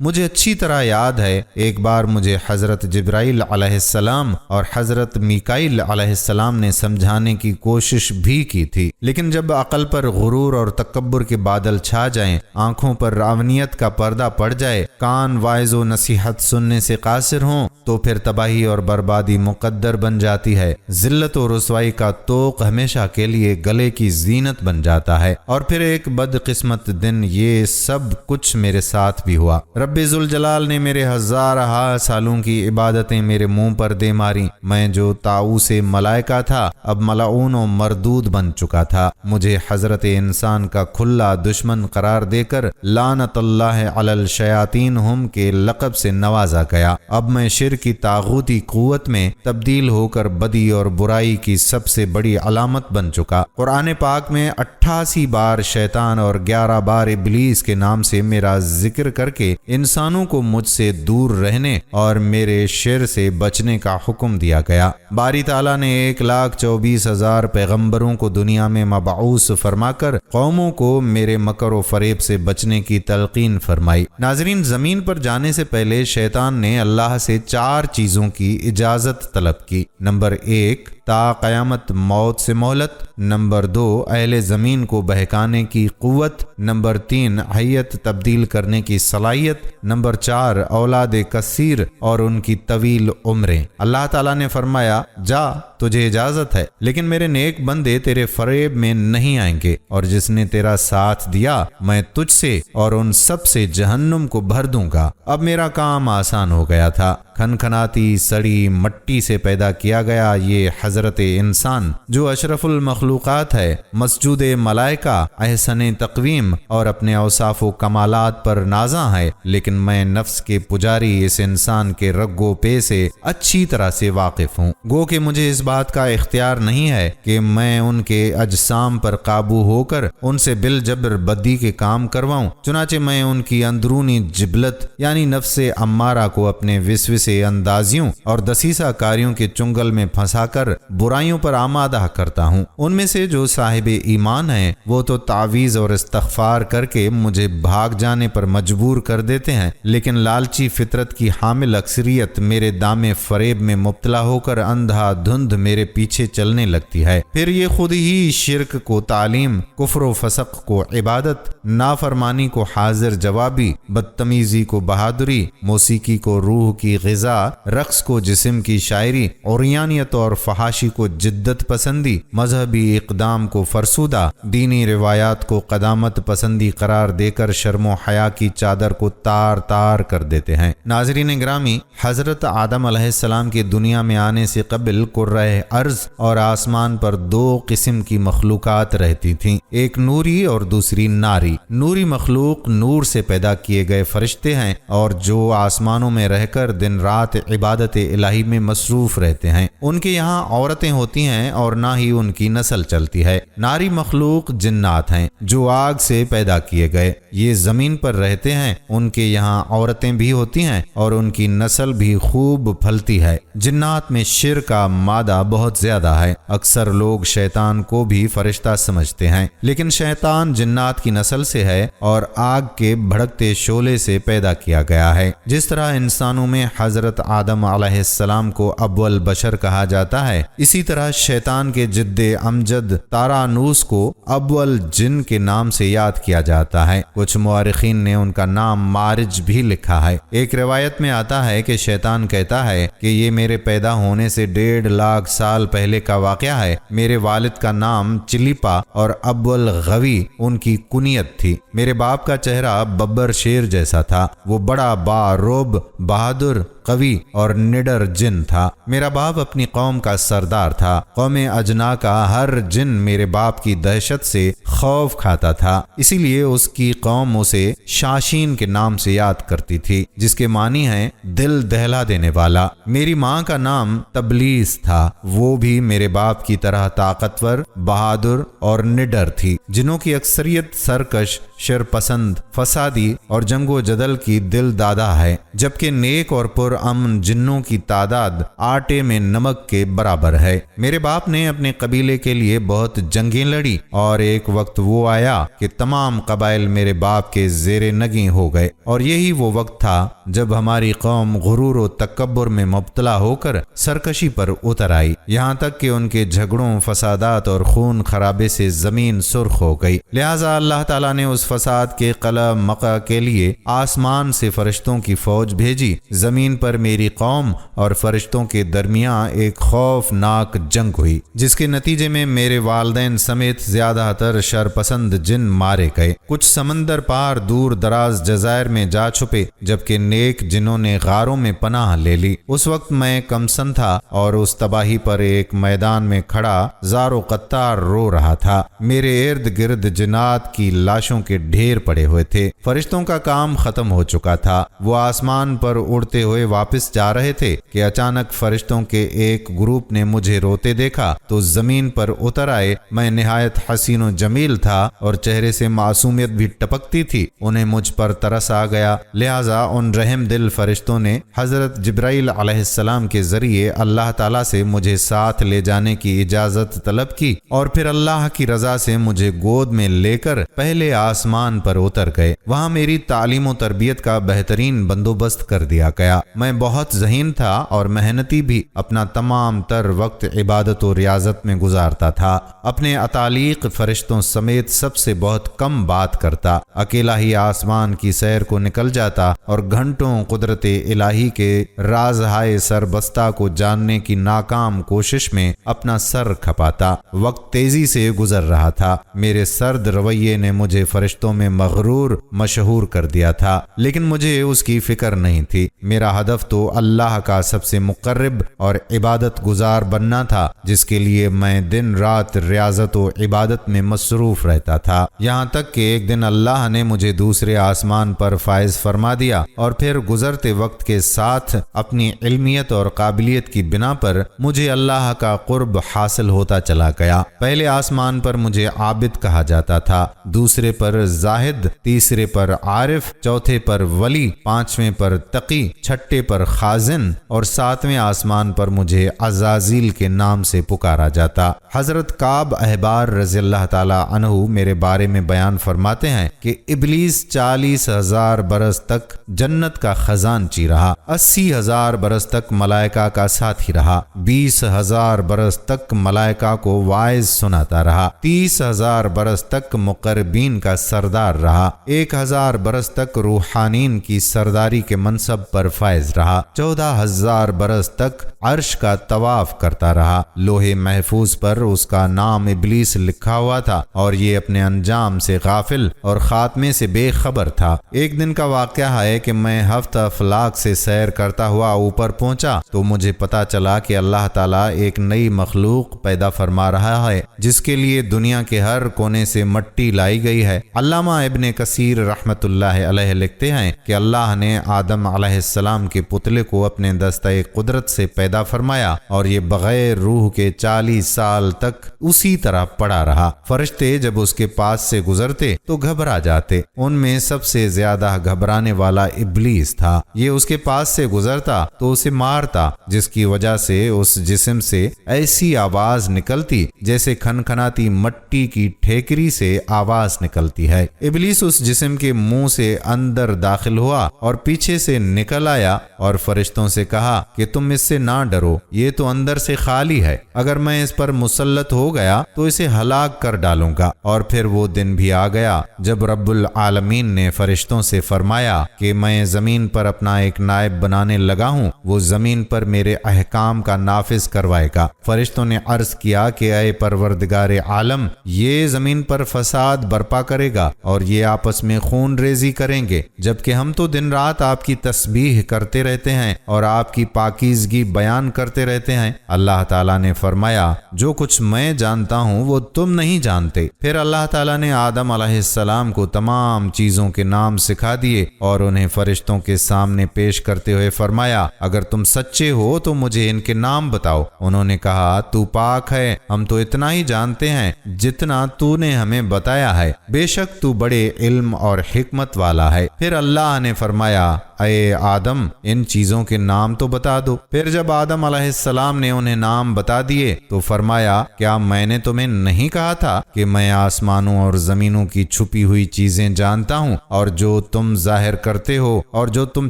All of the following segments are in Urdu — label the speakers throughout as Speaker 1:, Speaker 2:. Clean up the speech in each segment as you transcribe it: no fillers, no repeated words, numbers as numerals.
Speaker 1: مجھے اچھی طرح یاد ہے ایک بار مجھے حضرت جبرائیل علیہ السلام اور حضرت میکائیل علیہ السلام نے سمجھانے کی کوشش بھی کی تھی، لیکن جب عقل پر غرور اور تکبر کے بادل چھا جائیں، آنکھوں پر راونیت کا پردہ پڑ جائے، کان واعظ و نصیحت سننے سے قاصر ہوں، تو پھر تباہی اور بربادی مقدر بن جاتی ہے۔ ذلت و رسوائی کا طوق ہمیشہ کے لیے گلے کی زینت بن جاتا ہے۔ اور پھر ایک بدقسمت دن یہ سب کچھ میرے ساتھ بھی ہوا۔ رب ذوالجلال نے میرے ہزارہ سالوں کی عبادتیں میرے منہ پر دے ماری۔ میں جو طاؤس ملائکہ تھا اب ملعون و مردود بن چکا تھا۔ مجھے حضرت انسان کا کھلا دشمن قرار دے کر لعنت اللہ علی الشیاطین ہم کے لقب سے نوازا گیا۔ اب میں شرک کی طاغوتی قوت میں تبدیل ہو کر بدی اور برائی کی سب سے بڑی علامت بن چکا۔ قرآن پاک میں 88 بار شیطان اور 11 بار ابلیس کے نام سے میرا ذکر کر کے انسانوں کو مجھ سے دور رہنے اور میرے شر سے بچنے کا حکم دیا گیا۔ باری تعالیٰ نے 1,24,000 پیغمبروں کو دنیا میں مبعوث فرما کر قوموں کو میرے مکر و فریب سے بچنے کی تلقین فرمائی۔ ناظرین، زمین پر جانے سے پہلے شیطان نے اللہ سے 4 چیزوں کی اجازت طلب کی۔ نمبر 1، تا قیامت موت سے مہلت۔ نمبر 2، اہل زمین کو بہکانے کی قوت۔ نمبر 3، حیت تبدیل کرنے کی صلاحیت۔ نمبر 4، اولاد کثیر اور ان کی طویل عمریں۔ اللہ تعالیٰ نے فرمایا، جا، تجھے اجازت ہے، لیکن میرے نیک بندے تیرے فریب میں نہیں آئیں گے، اور جس نے تیرا ساتھ دیا میں تجھ سے اور ان سب سے جہنم کو بھر دوں گا۔ اب میرا کام آسان ہو گیا تھا۔ کھنکھناتی سڑی مٹی سے پیدا کیا گیا یہ حضرت انسان جو اشرف المخلوقات ہے، مسجود ملائکہ، احسن تقویم اور اپنے اوصاف و کمالات پر نازاں ہے، لیکن میں نفس کے پجاری اس انسان کے رگ و پے سے اچھی طرح سے واقف ہوں۔ گو کہ مجھے اس بات کا اختیار نہیں ہے کہ میں ان کے اجسام پر قابو ہو کر ان سے بالجبر بدی کے کام کرواؤں، چنانچہ میں ان کی اندرونی جبلت یعنی نفس امارہ کو اپنے وسوسے اندازیوں اور دسیسہ کاریوں کے چنگل میں پھنسا کر برائیوں پر آمادہ کرتا ہوں۔ ان میں سے جو صاحب ایمان ہیں وہ تو تعویذ اور استغفار کر کے مجھے بھاگ جانے پر مجبور کر دیتے ہیں، لیکن لالچی فطرت کی حامل اکثریت میرے دام فریب میں مبتلا ہو کر اندھا دھند میرے پیچھے چلنے لگتی ہے۔ پھر یہ خود ہی شرک کو تعلیم، کفر و فسق کو عبادت، نافرمانی کو حاضر جوابی، بدتمیزی کو بہادری، موسیقی کو روح کی غذا، رقص کو جسم کی شاعری، عریانیت اور فحاشی کو جدت پسندی، مذہبی اقدام کو فرسودہ، دینی روایات کو قدامت پسندی قرار دے کر شرم و حیا کی چادر کو تار تار کر دیتے ہیں۔ ناظرین گرامی، حضرت آدم علیہ السلام کے دنیا میں آنے سے قبل کرۂ ارض اور آسمان پر 2 قسم کی مخلوقات رہتی تھیں، ایک نوری اور دوسری ناری۔ نوری مخلوق نور سے پیدا کیے گئے فرشتے ہیں اور جو آسمانوں میں رہ کر دن رات عبادت الہی میں مصروف رہتے ہیں۔ ان کے یہاں عورتیں ہوتی ہیں اور نہ ہی ان کی نسل چلتی ہے۔ ناری مخلوق جنات ہیں جو آگ سے پیدا کیے گئے، یہ زمین پر رہتے ہیں، ان کے یہاں عورتیں بھی ہوتی ہیں اور ان کی نسل بھی خوب پھلتی ہے۔ جنات میں شر کا مادہ بہت زیادہ ہے۔ اکثر لوگ شیطان کو بھی فرشتہ سمجھتے ہیں، لیکن شیطان جنات کی نسل سے ہے اور آگ کے بھڑکتے شعلے سے پیدا کیا گیا ہے۔ جس طرح انسانوں میں حضرت آدم علیہ السلام کو اول بشر کہا جاتا ہے، اسی طرح شیطان کے جد امجد تارانوس کو اول جن کے نام سے یاد کیا جاتا ہے۔ کچھ مورخین نے ان کا نام مارج بھی لکھا ہے۔ ایک روایت میں آتا ہے کہ شیطان کہتا ہے کہ یہ میرے پیدا ہونے سے 1.5 لاکھ سال پہلے کا واقعہ ہے۔ میرے والد کا نام چلیپا اور اول غوی ان کی کنیت تھی۔ میرے باپ کا چہرہ ببر شیر جیسا تھا، وہ بڑا باروب، بہادر، قوی اور نڈر جن تھا۔ میرا باپ اپنی قوم کا سردار تھا۔ قوم اجنا کا ہر جن میرے باپ کی دہشت سے خوف کھاتا تھا، اسی لیے اس کی قوم اسے شاشین کے نام سے یاد کرتی تھی، جس کے معنی ہے دل دہلا دینے والا۔ میری ماں کا نام تبلیس تھا، وہ بھی میرے باپ کی طرح طاقتور، بہادر اور نڈر تھی۔ جنوں کی اکثریت سرکش، شر پسند، فسادی اور جنگ و جدل کی دل دادا ہے، جبکہ نیک اور پر پرامن جنوں کی تعداد آٹے میں نمک کے برابر ہے۔ میرے باپ نے اپنے قبیلے کے لیے بہت جنگیں لڑی اور ایک وقت وہ آیا کہ تمام قبائل میرے باپ کے زیر نگیں ہو گئے، اور یہی وہ وقت تھا جب ہماری قوم غرور و تکبر میں مبتلا ہو کر سرکشی پر اتر آئی، یہاں تک کہ ان کے جھگڑوں، فسادات اور خون خرابے سے زمین سرخ ہو گئی۔ لہٰذا اللہ تعالیٰ نے اس فساد کے قلع مقع کے لیے آسمان سے فرشتوں کی فوج بھیجی۔ زمین پر میری قوم اور فرشتوں کے درمیان ایک خوفناک جنگ ہوئی، جس کے نتیجے میں میرے والدین سمیت زیادہ تر شرپسند جن مارے گئے۔ کچھ سمندر پار دور دراز جزائر میں جا چھپے، جبکہ نیک جنوں نے غاروں میں پناہ لے لی۔ اس وقت میں کمسن تھا اور اس تباہی پر ایک میدان میں کھڑا زار و قطار رو رہا تھا۔ میرے ارد گرد جنات کی لاشوں کے ڈھیر پڑے ہوئے تھے۔ فرشتوں کا کام ختم ہو چکا تھا، وہ آسمان پر اڑتے ہوئے واپس جا رہے تھے کہ اچانک فرشتوں کے ایک گروپ نے مجھے روتے دیکھا تو زمین پر اتر آئے۔ میں نہایت حسین و جمیل تھا اور چہرے سے معصومیت بھی ٹپکتی تھی۔ انہیں مجھ پر ترس آ گیا، لہٰذا ان رحم دل فرشتوں نے حضرت جبرائیل علیہ السلام کے ذریعے اللہ تعالیٰ سے مجھے ساتھ لے جانے کی اجازت طلب کی، اور پھر اللہ کی رضا سے مجھے گود میں لے کر پہلے آسمان پر اتر گئے۔ وہاں میری تعلیم و تربیت کا بہترین بندوبست کر دیا گیا۔ میں بہت ذہین تھا اور محنتی بھی، اپنا تمام تر وقت عبادت و ریاضت میں گزارتا تھا۔ اپنے اتالیق فرشتوں سمیت سب سے بہت کم بات کرتا، اکیلا ہی آسمان کی سیر کو نکل جاتا اور گھنٹوں قدرت الہی کے رازہائے سربستہ کو جاننے کی ناکام کوشش میں اپنا سر کھپاتا۔ وقت تیزی سے گزر رہا تھا۔ میرے سرد رویے نے مجھے فرشتوں میں مغرور مشہور کر دیا تھا، لیکن مجھے اس کی فکر نہیں تھی۔ میرا ہدف تو اللہ کا سب سے مقرب اور عبادت گزار بننا تھا، جس کے لیے میں دن رات ریاضت و عبادت میں مصروف رہتا تھا، یہاں تک کہ ایک دن اللہ نے مجھے دوسرے آسمان پر فائز فرما دیا، اور پھر گزرتے وقت کے ساتھ اپنی علمیت اور قابلیت کی بنا پر مجھے اللہ کا قرب حاصل ہوتا چلا گیا۔ پہلے آسمان پر مجھے عابد کہا جاتا تھا، دوسرے پر زاہد، تیسرے پر عارف، چوتھے پر ولی، پانچویں پر تقی، چھٹے پر خازن، اور ساتویں آسمان پر مجھے عزازیل کے نام سے پکارا جاتا۔ حضرت کعب احبار رضی اللہ تعالی عنہ میرے بارے میں بیان فرماتے ہیں کہ ابلیس 40,000 برس تک جنت کا خزانچی رہا، 80,000 برس تک ملائکہ کا ساتھی رہا، 20,000 برس تک ملائکہ کو واعظ سناتا رہا، 30,000 برس تک مقربین کا سردار رہا، 1,000 برس تک روحانین کی سرداری کے منصب پر فائز رہا، 14,000 برس تک عرش کا طواف کرتا رہا۔ لوح محفوظ پر اس کا نام ابلیس لکھا ہوا تھا، اور یہ اپنے انجام سے غافل اور خاتمے سے بے خبر تھا۔ ایک دن کا واقعہ ہے کہ میں ہفتہ افلاک سے سیر کرتا ہوا اوپر پہنچا تو مجھے پتا چلا کہ اللہ تعالیٰ ایک نئی مخلوق پیدا فرما رہا ہے، جس کے لیے دنیا کے ہر کونے سے مٹی لائی گئی ہے۔ علامہ ابن کثیر رحمت اللہ علیہ لکھتے ہیں کہ اللہ نے آدم علیہ السلام کے پتلے کو اپنے دستہ قدرت سے پیدا فرمایا، اور یہ بغیر روح کے 40 سال تک اسی طرح پڑا رہا۔ فرشتے جب اس کے پاس سے گزرتے تو گھبرا جاتے، ان میں سب سے زیادہ گھبرانے والا ابلیس تھا۔ یہ اس کے پاس سے گزرتا تو اسے مارتا، جس کی وجہ سے اس جسم سے ایسی آواز نکلتی جیسے کھنکھناتی مٹی کی ٹھیکری سے آواز نکلتی ہے۔ ابلیس اس جسم کے منہ سے اندر داخل ہوا اور پیچھے سے نکل آیا اور فرشتوں سے کہا کہ تم اس سے نہ ڈرو، یہ تو اندر سے خالی ہے، اگر میں اس پر مسلط ہو گیا تو اسے ہلاک کر ڈالوں گا۔ اور پھر وہ دن بھی آ گیا جب رب العالمین نے فرشتوں سے فرمایا کہ میں زمین پر اپنا ایک نائب بنانے لگا ہوں، وہ زمین پر میرے احکام کا نافذ کروائے گا۔ فرشتوں نے عرض کیا کہ اے پروردگار عالم، یہ زمین پر فساد برپا کرے گا اور یہ آپس میں خون ریزی کریں گے، جبکہ ہم تو دن رات آپ کی تسبیح کرتے رہتے ہیں اور آپ کی پاکیزگی بیان کرتے رہتے ہیں۔ اللہ تعالیٰ نے فرمایا جو کچھ میں جانتا ہوں وہ تم نہیں جانتے۔ پھر اللہ تعالیٰ نے آدم علیہ السلام کو تمام چیزوں کے نام سکھا دیے اور انہیں فرشتوں کے سامنے پیش کرتے ہوئے فرمایا اگر تم سچے ہو تو مجھے ان کے نام بتاؤ۔ انہوں نے کہا تو پاک ہے، ہم تو اتنا ہی جانتے ہیں جتنا تو نے ہمیں بتایا ہے، بے شک تو بڑے علم اور حکمت والا ہے۔ پھر اللہ نے فرمایا اے آدم ان چیزوں کے نام تو بتا دو۔ پھر جب آدم علیہ السلام نے انہیں نام بتا دیے تو فرمایا کیا میں نے تمہیں نہیں کہا تھا کہ میں آسمانوں اور زمینوں کی چھپی ہوئی چیزیں جانتا ہوں، اور جو تم ظاہر کرتے ہو اور جو تم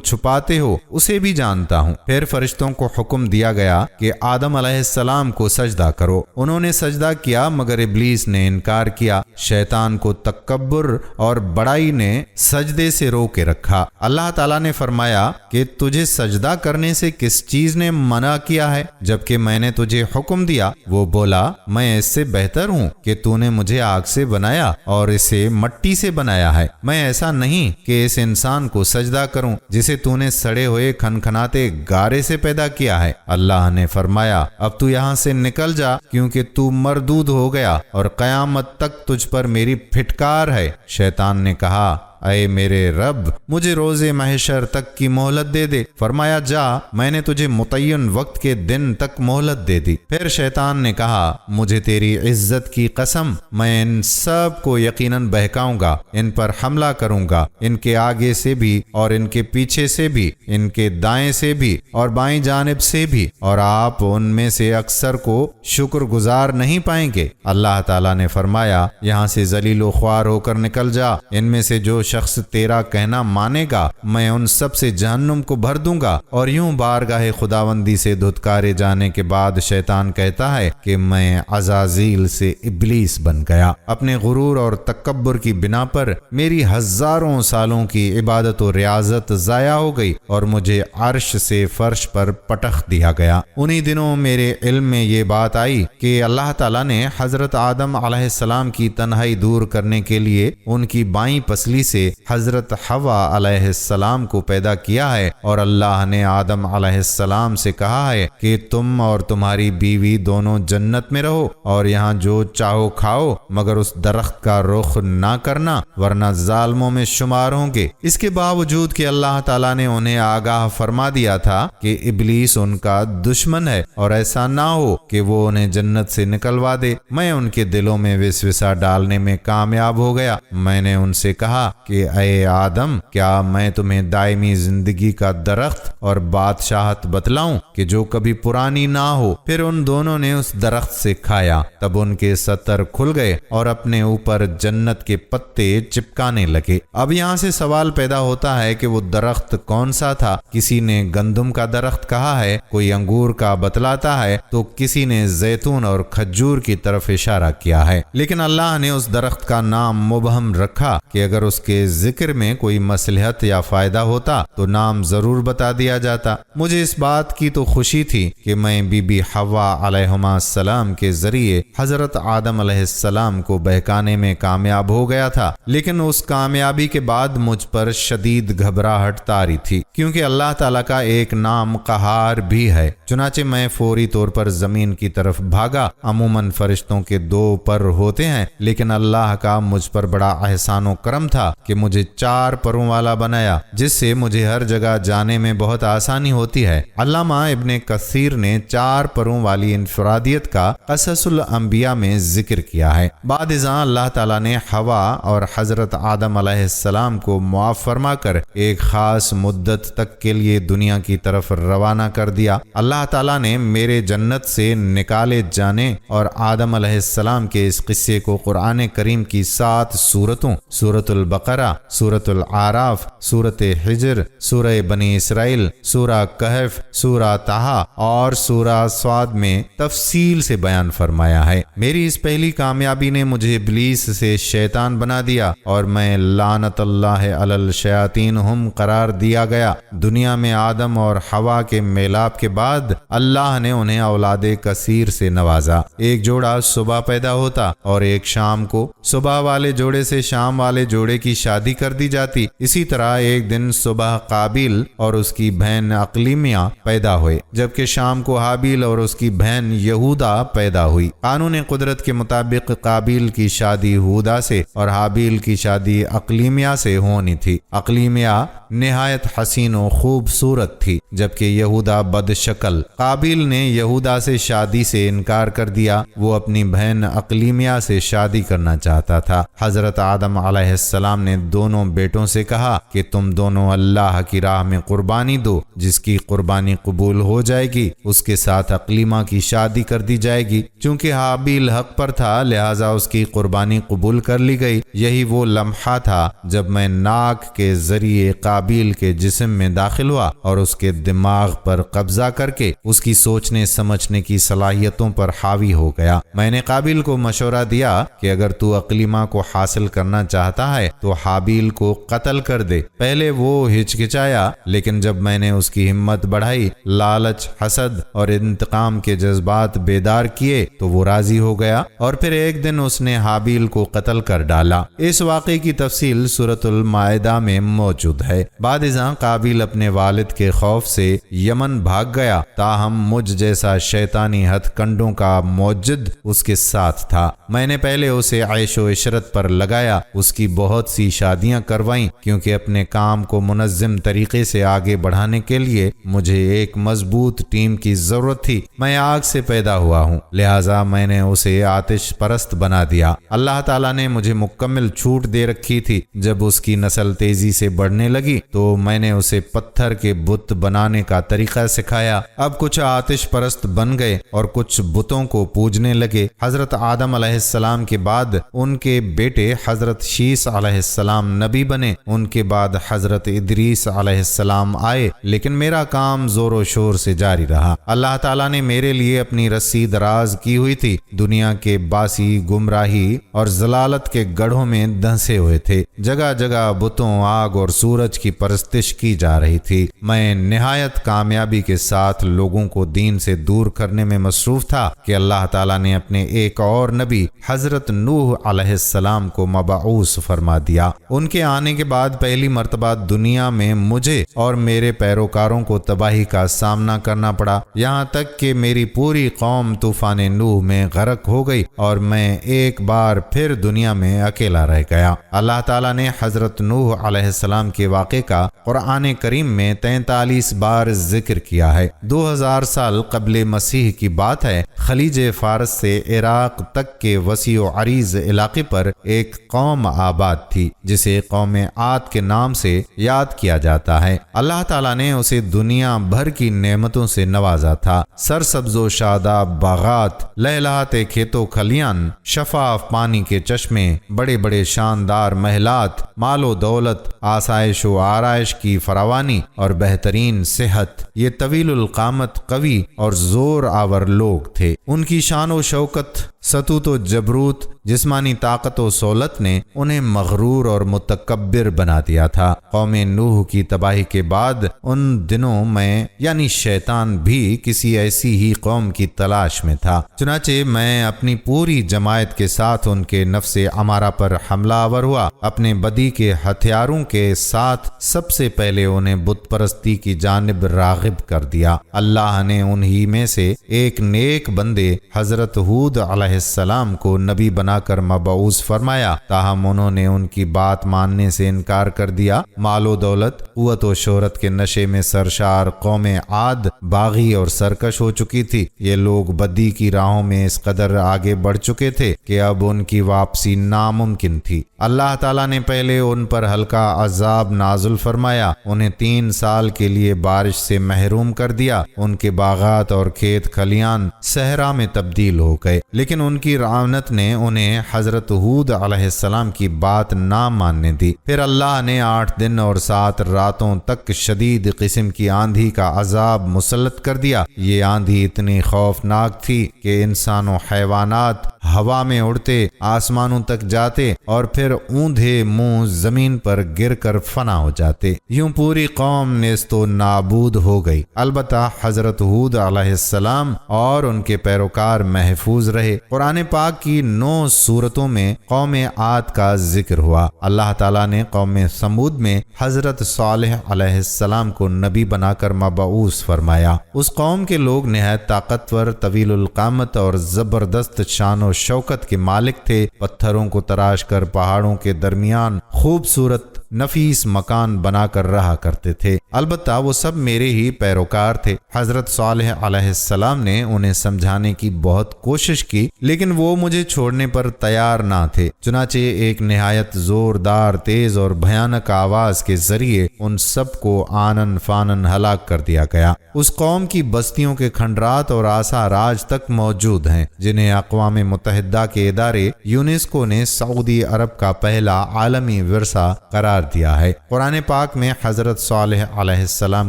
Speaker 1: چھپاتے ہو اسے بھی جانتا ہوں۔ پھر فرشتوں کو حکم دیا گیا کہ آدم علیہ السلام کو سجدہ کرو۔ انہوں نے سجدہ کیا مگر ابلیس نے انکار کیا۔ شیطان کو تکبر اور بڑائی نے سجدے سے رو کے رکھا۔ اللہ تعالیٰ نے فرمایا کہ تجھے سجدہ کرنے سے کس چیز نے منع کیا ہے جبکہ میں نے تجھے حکم دیا؟ وہ بولا میں اس سے بہتر ہوں کہ تو نے مجھے آگ سے بنایا اور اسے مٹی سے بنایا ہے۔ میں ایسا نہیں کہ اس انسان کو سجدہ کروں جسے تو نے سڑے ہوئے کھنکھناتے گارے سے پیدا کیا ہے۔ اللہ نے فرمایا اب تو یہاں سے نکل جا کیونکہ تو مردود ہو گیا اور قیامت تک تجھ پر میری پھٹکار ہے۔ شیطان نے کہا اے میرے رب مجھے روز محشر تک کی مہلت دے دے۔ فرمایا جا میں نے تجھے متعین وقت کے دن تک مہلت دے دی۔ پھر شیطان نے کہا مجھے تیری عزت کی قسم میں ان سب کو یقیناً بہکاؤں گا، ان پر حملہ کروں گا، ان کے آگے سے بھی اور ان کے پیچھے سے بھی، ان کے دائیں سے بھی اور بائیں جانب سے بھی، اور آپ ان میں سے اکثر کو شکر گزار نہیں پائیں گے۔ اللہ تعالیٰ نے فرمایا یہاں سے ذلیل و خوار ہو کر نکل جا، ان میں سے جو شخص تیرا کہنا مانے گا میں ان سب سے جہنم کو بھر دوں گا۔ اور یوں بارگاہ خداوندی سے دھتکارے جانے کے بعد شیطان کہتا ہے کہ میں عزازیل سے ابلیس بن گیا۔ اپنے غرور اور تکبر کی بنا پر میری ہزاروں سالوں کی عبادت و ریاضت ضائع ہو گئی اور مجھے عرش سے فرش پر پٹخ دیا گیا۔ انہی دنوں میرے علم میں یہ بات آئی کہ اللہ تعالیٰ نے حضرت آدم علیہ السلام کی تنہائی دور کرنے کے لیے ان کی بائیں پسلی سے حضرت حوا علیہ السلام کو پیدا کیا ہے، اور اللہ نے آدم علیہ السلام سے کہا ہے کہ تم اور تمہاری بیوی دونوں جنت میں رہو اور یہاں جو چاہو کھاؤ مگر اس درخت کا رخ نہ کرنا ورنہ ظالموں میں شمار ہوں گے۔ اس کے باوجود کہ اللہ تعالیٰ نے انہیں آگاہ فرما دیا تھا کہ ابلیس ان کا دشمن ہے اور ایسا نہ ہو کہ وہ انہیں جنت سے نکلوا دے، میں ان کے دلوں میں وسوسہ ڈالنے میں کامیاب ہو گیا۔ میں نے ان سے کہا کہ اے آدم کیا میں تمہیں دائمی زندگی کا درخت اور بادشاہت بتلاؤں کہ جو کبھی پرانی نہ ہو؟ پھر ان دونوں نے اس درخت سے کھایا، تب ان کے ستر کھل گئے اور اپنے اوپر جنت کے پتے چپکانے لگے۔ اب یہاں سے سوال پیدا ہوتا ہے کہ وہ درخت کون سا تھا؟ کسی نے گندم کا درخت کہا ہے، کوئی انگور کا بتلاتا ہے تو کسی نے زیتون اور کھجور کی طرف اشارہ کیا ہے، لیکن اللہ نے اس درخت کا نام مبہم رکھا کہ اگر اس کے ذکر میں کوئی مصلحت یا فائدہ ہوتا تو نام ضرور بتا دیا جاتا۔ مجھے اس بات کی تو خوشی تھی کہ میں بی بی حوا علیہ السلام کے ذریعے حضرت آدم علیہ السلام کو بہکانے میں کامیاب ہو گیا تھا، لیکن اس کامیابی کے بعد مجھ پر شدید گھبراہٹ طاری تھی کیونکہ اللہ تعالیٰ کا ایک نام قہار بھی ہے۔ چنانچہ میں فوری طور پر زمین کی طرف بھاگا۔ عموماً فرشتوں کے 2 پر ہوتے ہیں لیکن اللہ کا مجھ پر بڑا احسان و کرم تھا کہ مجھے 4 پروں والا بنایا، جس سے مجھے ہر جگہ جانے میں بہت آسانی ہوتی ہے۔ علامہ ابن کثیر نے 4 پروں والی انفرادیت کا قصص الانبیاء میں ذکر کیا ہے۔ بعد ازاں اللہ تعالیٰ نے حوا اور حضرت آدم علیہ السلام کو معاف فرما کر ایک خاص مدت تک کے لیے دنیا کی طرف روانہ کر دیا۔ اللہ تعالیٰ نے میرے جنت سے نکالے جانے اور آدم علیہ السلام کے اس قصے کو قرآن کریم کی 7 سورتوں، سورۃ البقرہ، سورۃ الاعراف، سورۃ حجر، سورہ بنی اسرائیل، سورہ کہف، سورہ طٰہٰ اور سورہ صاد میں تفصیل سے بیان فرمایا ہے۔ میری اس پہلی کامیابی نے مجھے ابلیس سے شیطان بنا دیا اور میں لعنت اللہ علی الشیاطین ہم قرار دیا گیا۔ دنیا میں آدم اور حوا کے میلاب کے بعد اللہ نے انہیں اولاد کثیر سے نوازا۔ ایک جوڑا صبح پیدا ہوتا اور ایک شام کو، صبح والے جوڑے سے شام والے جوڑے کی شادی کر دی جاتی۔ اسی طرح ایک دن صبح قابیل اور اس کی بہن اقلیمیہ پیدا ہوئے، جبکہ شام کو حابیل اور اس کی بہن یہودا پیدا ہوئی۔ قانون قدرت کے مطابق قابیل کی شادی ہودا سے اور حابیل کی شادی اقلیمیہ سے ہونی تھی۔ اقلیمیہ نہایت حسین و خوبصورت تھی جبکہ یہودا بد شکل۔ قابیل نے یہودا سے شادی سے انکار کر دیا، وہ اپنی بہن اقلیمیہ سے شادی کرنا چاہتا تھا۔ حضرت آدم علیہ السلام نے نے دونوں بیٹوں سے کہا کہ تم دونوں اللہ کی راہ میں قربانی دو، جس کی قربانی قبول ہو جائے گی اس کے ساتھ اقلیمہ کی شادی کر دی جائے گی۔ چونکہ حابیل حق پر تھا لہٰذا اس کی قربانی قبول کر لی گئی۔ یہی وہ لمحہ تھا جب میں ناک کے ذریعے قابیل کے جسم میں داخل ہوا اور اس کے دماغ پر قبضہ کر کے اس کی سوچنے سمجھنے کی صلاحیتوں پر حاوی ہو گیا۔ میں نے قابیل کو مشورہ دیا کہ اگر تو اقلیمہ کو حاصل کرنا چاہتا ہے تو حابیل کو قتل کر دے۔ پہلے وہ ہچکچایا، لیکن جب میں نے اس کی ہمت بڑھائی، لالچ، حسد اور انتقام کے جذبات بیدار کیے تو وہ راضی ہو گیا، اور پھر ایک دن اس نے حابیل کو قتل کر ڈالا۔ اس واقعے کی تفصیل سورۃ المائدہ میں موجود ہے۔ بعد ازاں قابیل اپنے والد کے خوف سے یمن بھاگ گیا، تاہم مجھ جیسا شیطانی ہتھ کنڈوں کا موجد اس کے ساتھ تھا۔ میں نے پہلے اسے عیش و عشرت پر لگایا، اس کی بہت سی شادیاں کروائیں، کیونکہ اپنے کام کو منظم طریقے سے آگے بڑھانے کے لیے مجھے ایک مضبوط ٹیم کی ضرورت تھی۔ میں آگ سے پیدا ہوا ہوں، لہٰذا میں نے اسے آتش پرست بنا دیا۔ اللہ تعالیٰ نے مجھے مکمل چھوٹ دے رکھی تھی۔ جب اس کی نسل تیزی سے بڑھنے لگی تو میں نے اسے پتھر کے بت بنانے کا طریقہ سکھایا۔ اب کچھ آتش پرست بن گئے اور کچھ بتوں کو پوجنے لگے۔ حضرت آدم علیہ السلام کے بعد ان کے بیٹے حضرت شیس علیہ السلام نبی بنے، ان کے بعد حضرت ادریس علیہ السلام آئے، لیکن میرا کام زور و شور سے جاری رہا۔ اللہ تعالیٰ نے میرے لیے اپنی رسی دراز کی ہوئی تھی۔ دنیا کے باسی گمراہی اور ضلالت کے گڑھوں میں دھنسے ہوئے تھے۔ جگہ جگہ بتوں، آگ اور سورج کی پرستش کی جا رہی تھی۔ میں نہایت کامیابی کے ساتھ لوگوں کو دین سے دور کرنے میں مصروف تھا کہ اللہ تعالیٰ نے اپنے ایک اور نبی حضرت نوح علیہ السلام کو مبعوث فرما دیا۔ ان کے آنے کے بعد پہلی مرتبہ دنیا میں مجھے اور میرے پیروکاروں کو تباہی کا سامنا کرنا پڑا، یہاں تک کہ میری پوری قوم طوفان نوح میں غرق ہو گئی اور میں ایک بار پھر دنیا میں اکیلا رہ گیا۔ اللہ تعالیٰ نے حضرت نوح علیہ السلام کے واقعے کا قرآن کریم میں 43 بار ذکر کیا ہے۔ 2000 سال قبل مسیح کی بات ہے، خلیج فارس سے عراق تک کے وسیع و عریض علاقے پر ایک قوم آباد تھی جسے قوم عاد کے نام سے یاد کیا جاتا ہے۔ اللہ تعالیٰ نے اسے دنیا بھر کی نعمتوں سے نوازا تھا۔ سرسبز و شاداب باغات، لہلہاتے کھیتوں کھلیان، شفاف پانی کے چشمے، بڑے بڑے شاندار محلات، مال و دولت، آسائش و آرائش کی فراوانی اور بہترین صحت۔ یہ طویل القامت، قوی اور زور آور لوگ تھے۔ ان کی شان و شوکت، ستوت و جبروت، جسمانی طاقت و سہولت نے انہیں مغرور اور متکبر بنا دیا تھا۔ قوم نوح کی تباہی کے بعد ان دنوں میں یعنی شیطان بھی کسی ایسی ہی قوم کی تلاش میں تھا۔ چنانچہ میں اپنی پوری جماعت کے ساتھ ان کے نفس امارہ پر حملہ آور ہوا۔ اپنے بدی کے ہتھیاروں کے ساتھ سب سے پہلے انہیں بت پرستی کی جانب راغب کر دیا۔ اللہ نے انہی میں سے ایک نیک بندے حضرت ہود علیہ السلام کو نبی بنا کر مبعوث فرمایا، تاہم انہوں نے ان کی بات ماننے سے انکار کر دیا۔ مال و دولت، قوت و شہرت کے نشے میں سرشار قوم عاد باغی اور سرکش ہو چکی تھی۔ یہ لوگ بدی کی راہوں میں اس قدر آگے بڑھ چکے تھے کہ اب ان کی واپسی ناممکن تھی۔ اللہ تعالیٰ نے پہلے ان پر ہلکا عذاب نازل فرمایا، انہیں 3 سال کے لیے بارش سے محروم کر دیا۔ ان کے باغات اور کھیت کھلیان صحرا میں تبدیل ہو گئے، لیکن ان کی رعونت نے انہیں حضرت ہود علیہ السلام کی بات نہ ماننے دی۔ پھر اللہ نے 8 دن اور 7 راتوں تک شدید قسم کی آندھی کا عذاب مسلط کر دیا۔ یہ آندھی اتنی خوفناک تھی کہ انسان و حیوانات ہوا میں اڑتے، آسمانوں تک جاتے اور پھر اوندھے منہ زمین پر گر کر فنا ہو جاتے۔ یوں پوری قوم نیست و نابود ہو گئی۔ البتہ حضرت ہود علیہ السلام اور ان کے پیروکار محفوظ رہے۔ قرآن پاک کی 9 سورتوں میں قوم عاد کا ذکر ہوا۔ اللہ تعالیٰ نے قوم سمود میں حضرت صالح علیہ السلام کو نبی بنا کر مبعوث فرمایا۔ اس قوم کے لوگ نہایت طاقتور، طویل القامت اور زبردست شان و شوکت کے مالک تھے۔ پتھروں کو تراش کر پہاڑوں کے درمیان خوبصورت نفیس مکان بنا کر رہا کرتے تھے۔ البتہ وہ سب میرے ہی پیروکار تھے۔ حضرت صالح علیہ السلام نے انہیں سمجھانے کی بہت کوشش کی، لیکن وہ مجھے چھوڑنے پر تیار نہ تھے۔ چنانچہ ایک نہایت زوردار، تیز اور بھیانک آواز کے ذریعے ان سب کو آنن فانن ہلاک کر دیا گیا۔ اس قوم کی بستیوں کے کھنڈرات اور آثار آج تک موجود ہیں، جنہیں اقوام متحدہ کے ادارے یونیسکو نے سعودی عرب کا پہلا عالمی ورثہ قرار دیا ہے۔ قرآن پاک میں حضرت صالح علیہ السلام